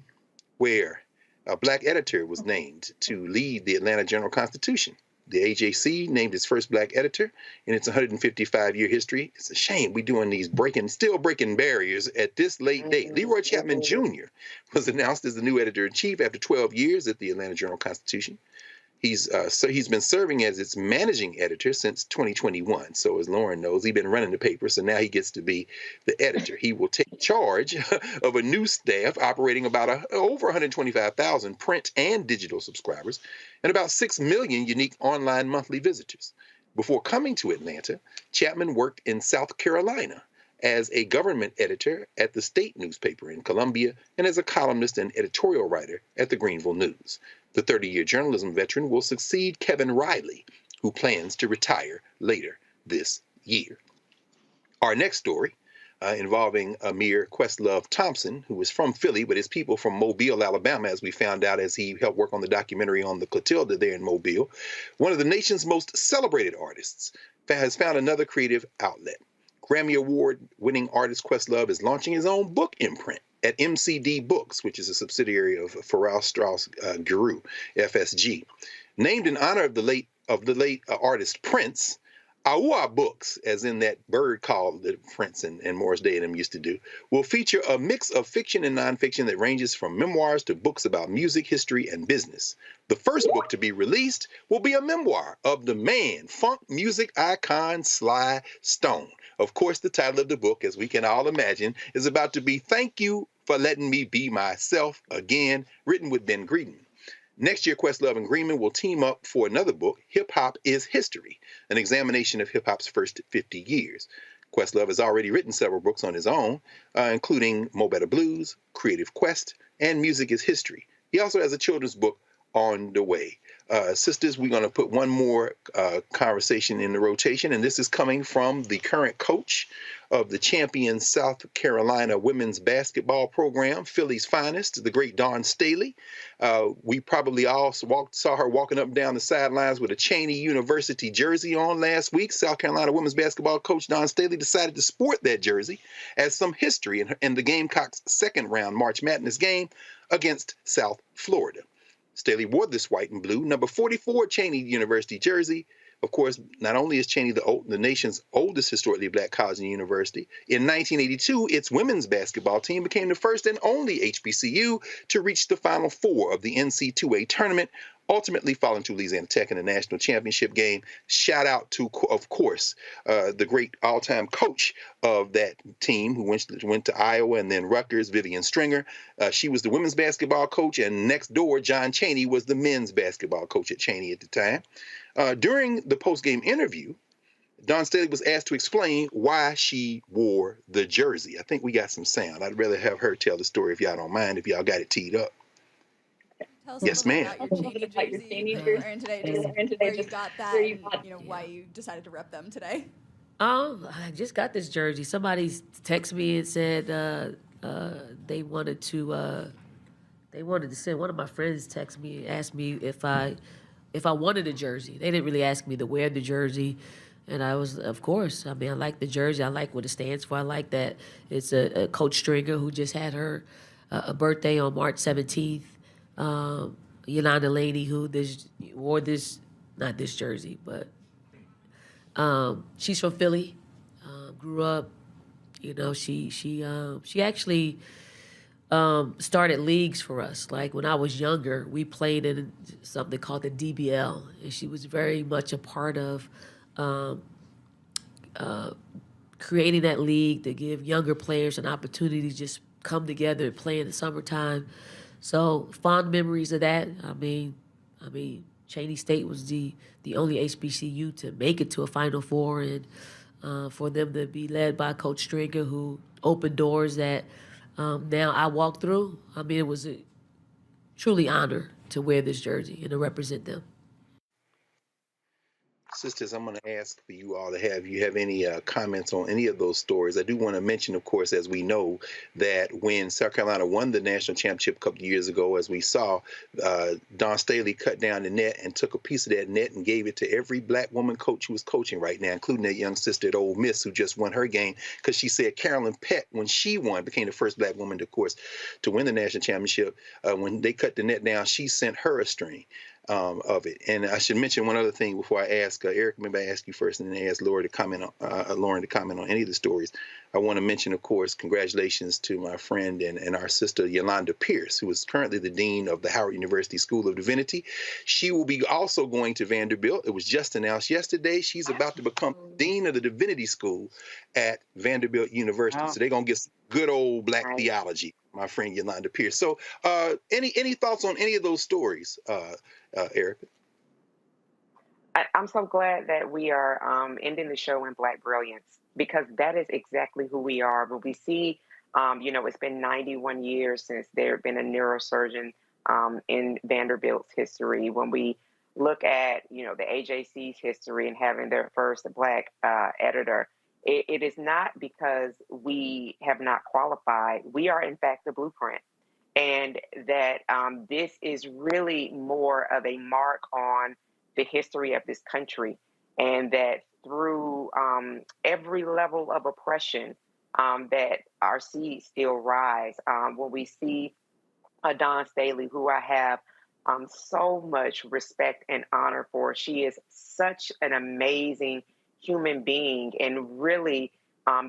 where a Black editor was named to lead the Atlanta Journal-Constitution. The AJC named its first Black editor in its 155-year history. It's a shame we're doing these still breaking barriers at this late date. Leroy Chapman Jr. was announced as the new editor-in-chief after 12 years at the Atlanta Journal-Constitution. He's been serving as its managing editor since 2021. So as Lauren knows, he's been running the paper, so now he gets to be the editor. He will take charge of a new staff operating about over 125,000 print and digital subscribers and about 6 million unique online monthly visitors. Before coming to Atlanta, Chapman worked in South Carolina as a government editor at the state newspaper in Columbia and as a columnist and editorial writer at the Greenville News. The 30-year journalism veteran will succeed Kevin Riley, who plans to retire later this year. Our next story involving Amir Questlove Thompson, who is from Philly, but his people from Mobile, Alabama, as we found out as he helped work on the documentary on the Clotilda there in Mobile. One of the nation's most celebrated artists has found another creative outlet. Grammy Award-winning artist Questlove is launching his own book imprint at MCD Books, which is a subsidiary of Farrar Straus Giroux, FSG. Named in honor of the late artist Prince, Aua Books, as in that bird call that Prince and Morris Day and them used to do, will feature a mix of fiction and nonfiction that ranges from memoirs to books about music, history, and business. The first book to be released will be a memoir of the man, funk music icon Sly Stone. Of course, the title of the book, as we can all imagine, is about to be Thank You for Letting Me Be Myself Again, written with Ben Greedon. Next year, Questlove and Greenman will team up for another book, Hip Hop is History, an examination of hip hop's first 50 years. Questlove has already written several books on his own, including Mo Better Blues, Creative Quest, and Music is History. He also has a children's book on the way. Sisters, we're going to put one more conversation in the rotation, and this is coming from the current coach of the champion South Carolina women's basketball program, Philly's finest, the great Dawn Staley. We probably all saw her walking up and down the sidelines with a Cheney University jersey on last week. South Carolina women's basketball coach Dawn Staley decided to sport that jersey as some history in the Gamecocks' second-round March Madness game against South Florida. Staley wore this white and blue, number 44 Cheney University jersey. Of course, not only is Cheney the nation's oldest historically Black college and university, in 1982, its women's basketball team became the first and only HBCU to reach the Final Four of the NC2A tournament, ultimately falling to Louisiana Tech in the national championship game. Shout out to, of course, the great all-time coach of that team who went to Iowa and then Rutgers, Vivian Stringer. She was the women's basketball coach, and next door, John Chaney was the men's basketball coach at Chaney at the time. During the post-game interview, Dawn Staley was asked to explain why she wore the jersey. I think we got some sound. I'd rather have her tell the story if y'all don't mind, if y'all got it teed up. Tell us Yes, a little ma'am. bit about your Cheney jersey wearing today, just where you got that, and why you decided to rep them today. I just got this jersey. Somebody texted me and said they wanted to send. One of my friends texted me and asked me if I wanted a jersey. They didn't really ask me to wear the jersey. And I was, of course. I mean, I like the jersey. I like what it stands for. I like that it's a Coach Stringer who just had her a birthday on March 17th. Yolanda Laney, who wore this, not this jersey, but she's from Philly. Grew up, you know. She actually started leagues for us. Like when I was younger, we played in something called the DBL, and she was very much a part of creating that league to give younger players an opportunity to just come together and play in the summertime. So fond memories of that. I mean, Chaney State was the only HBCU to make it to a Final Four, and for them to be led by Coach Stringer, who opened doors that now I walk through. I mean, it was a truly honor to wear this jersey and to represent them. Sisters, I'm going to ask for you all to have any comments on any of those stories. I do want to mention, of course, as we know, that when South Carolina won the national championship a couple of years ago, as we saw, Dawn Staley cut down the net and took a piece of that net and gave it to every black woman coach who is coaching right now, including that young sister at Ole Miss who just won her game, because she said Carolyn Peck, when she won, became the first black woman, of course, to win the national championship. When they cut the net down, she sent her a string of it. And I should mention one other thing before I ask Eric. Maybe I ask you first, and then ask Lauren to comment on any of the stories. I want to mention, of course, congratulations to my friend and our sister Yolanda Pierce, who is currently the dean of the Howard University School of Divinity. She will be also going to Vanderbilt. It was just announced yesterday. She's about to become dean of the Divinity School at Vanderbilt University. So they're gonna get some good old black theology, my friend Yolanda Pierce. So, any thoughts on any of those stories, Erica? I'm so glad that we are ending the show in Black brilliance, because that is exactly who we are. When we see, it's been 91 years since there had been a neurosurgeon in Vanderbilt's history. When we look at, the AJC's history and having their first Black editor, it is not because we have not qualified. We are, in fact, the blueprint. And that this is really more of a mark on the history of this country, and that through every level of oppression, that our seeds still rise. When we see Dawn Staley, who I have so much respect and honor for, she is such an amazing human being, and really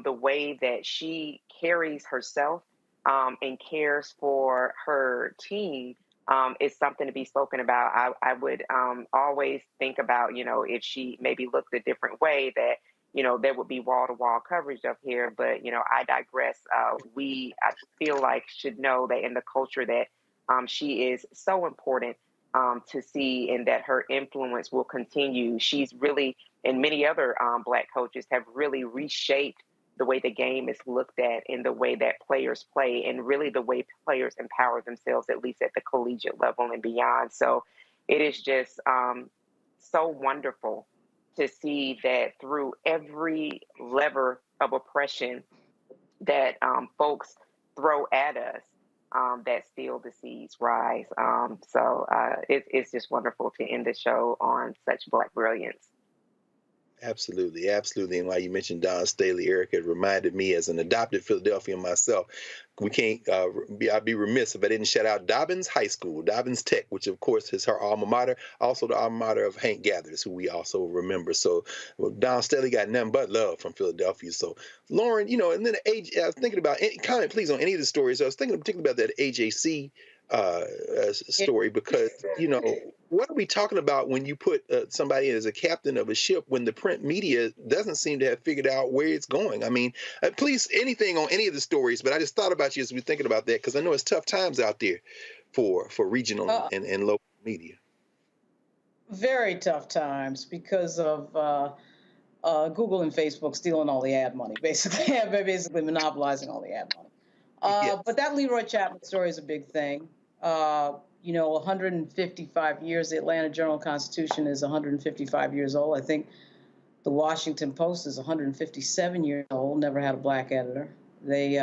the way that she carries herself and cares for her team is something to be spoken about. I would always think about, if she maybe looked a different way, that, there would be wall-to-wall coverage up here. But, I digress. I feel like should know that in the culture that she is so important to see, and that her influence will continue. She's really, and many other Black coaches have really reshaped the way the game is looked at, and the way that players play, and really the way players empower themselves, at least at the collegiate level and beyond. So it is just so wonderful to see that through every lever of oppression that folks throw at us, that still the seeds rise. It's just wonderful to end the show on such Black brilliance. Absolutely, absolutely. And while you mentioned Dawn Staley, Erica, it reminded me, as an adopted Philadelphian myself, we can't, I'd be remiss if I didn't shout out Dobbins High School, Dobbins Tech, which of course is her alma mater, also the alma mater of Hank Gathers, who we also remember. So Dawn Staley got nothing but love from Philadelphia. So Lauren, and then I was thinking about, comment please on any of the stories. I was thinking particularly about that AJC story, because, you know, what are we talking about when you put somebody as a captain of a ship when the print media doesn't seem to have figured out where it's going? I mean, please, anything on any of the stories, but I just thought about you as we were thinking about that, because I know it's tough times out there for regional and local media. Very tough times because of Google and Facebook stealing all the ad money, basically monopolizing all the ad money. Yes. But that Leroy Chapman story is a big thing. You know, 155 years, the Atlanta Journal-Constitution is 155 years old. I think the Washington Post is 157 years old, never had a black editor. They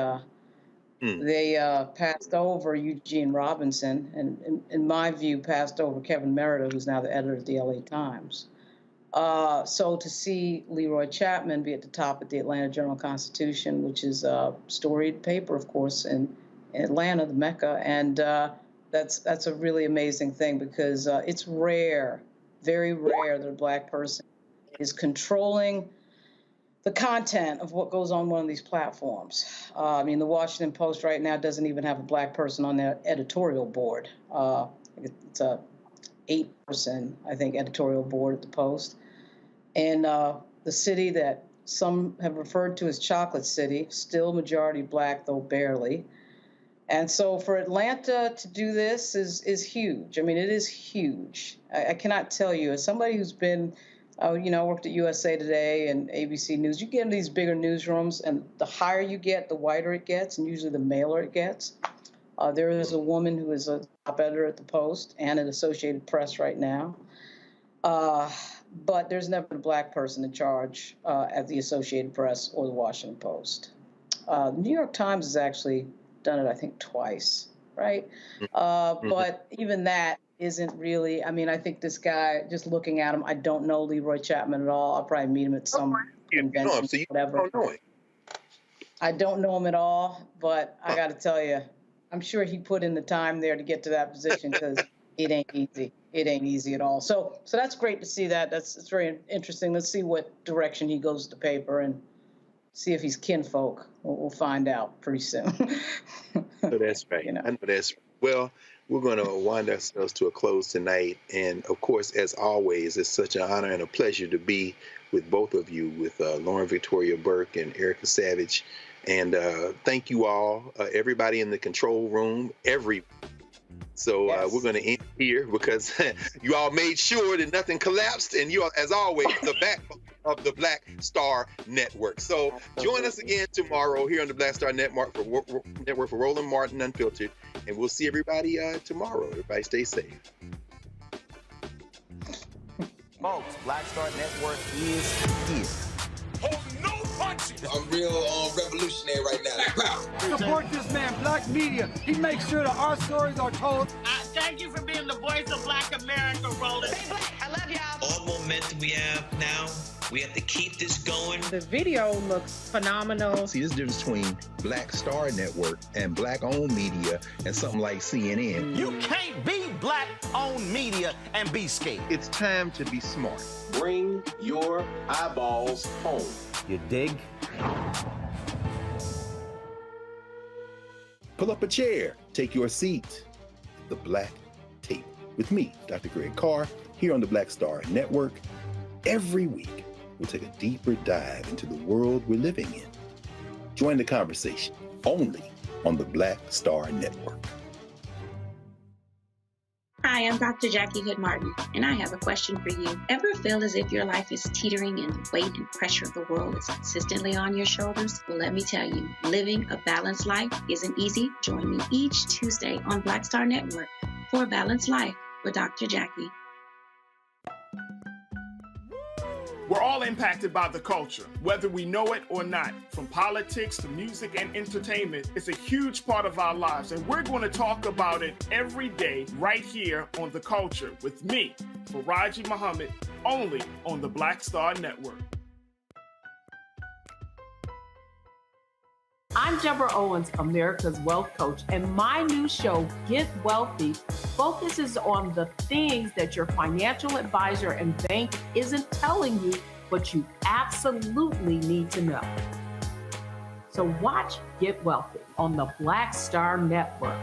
passed over Eugene Robinson, and in my view, passed over Kevin Merida, who's now the editor of the LA Times. So to see Leroy Chapman be at the top of the Atlanta Journal-Constitution, which is a storied paper, of course, in Atlanta, the Mecca, and that's a really amazing thing, because it's rare, very rare, that a black person is controlling the content of what goes on one of these platforms. I mean, the Washington Post right now doesn't even have a black person on their editorial board. It's a 8-person, I think, editorial board at the Post. And the city that some have referred to as Chocolate City, still majority black, though barely. And so for Atlanta to do this is huge. I mean, it is huge. I cannot tell you, as somebody who's been, you know, I worked at USA Today and ABC News, you get in these bigger newsrooms, and the higher you get, the whiter it gets, and usually the maler it gets. There is a woman who is a top editor at the Post and at Associated Press right now. But there's never been a black person in charge at the Associated Press or the Washington Post. The New York Times has actually done it, I think, twice, right? But even that isn't really, I mean, I think this guy, just looking at him, I don't know Leroy Chapman at all. I'll probably meet him at some convention, whatever. I don't know him at all, but I got to tell you, I'm sure he put in the time there to get to that position, because it ain't easy. It ain't easy at all. So that's great to see that. It's very interesting. Let's see what direction he goes to paper and see if he's kinfolk. We'll find out pretty soon. So that's right. You know. I know that's right. Well, we're going to wind ourselves to a close tonight. And of course, as always, it's such an honor and a pleasure to be with both of you, with Lauren Victoria Burke and Erica Savage. And thank you all, everybody in the control room, So we're going to end here, because you all made sure that nothing collapsed, and you are, as always, the backbone of the Black Star Network. So join us again tomorrow here on the Black Star Network for Roland Martin Unfiltered, and we'll see everybody tomorrow. Everybody stay safe. Folks, Black Star Network is here. Oh, no punches! I'm real revolutionary right now. Support this man, Black Media. He makes sure that our stories are told. Thank you for being the voice of Black America, Roland. Stay black. I love y'all. All momentum we have now, we have to keep this going. The video looks phenomenal. See, this difference between Black Star Network and black-owned media and something like CNN. You can't be black-owned media and be scared. It's time to be smart. Bring your eyeballs home. You dig? Pull up a chair, take your seat. The Black Tape with me, Dr. Greg Carr, here on the Black Star Network. Every week, we'll take a deeper dive into the world we're living in. Join the conversation only on the Black Star Network. Hi, I'm Dr. Jackie Hood Martin, and I have a question for you. Ever feel as if your life is teetering and the weight and pressure of the world is consistently on your shoulders? Well, let me tell you, living a balanced life isn't easy. Join me each Tuesday on Black Star Network for A Balanced Life with Dr. Jackie. We're all impacted by the culture, whether we know it or not. From politics to music and entertainment, it's a huge part of our lives, and we're going to talk about it every day right here on The Culture with me, Faraji Muhammad, only on the Black Star Network. I'm Deborah Owens, America's Wealth Coach, and my new show, Get Wealthy, focuses on the things that your financial advisor and bank isn't telling you, but you absolutely need to know. So watch Get Wealthy on the Black Star Network.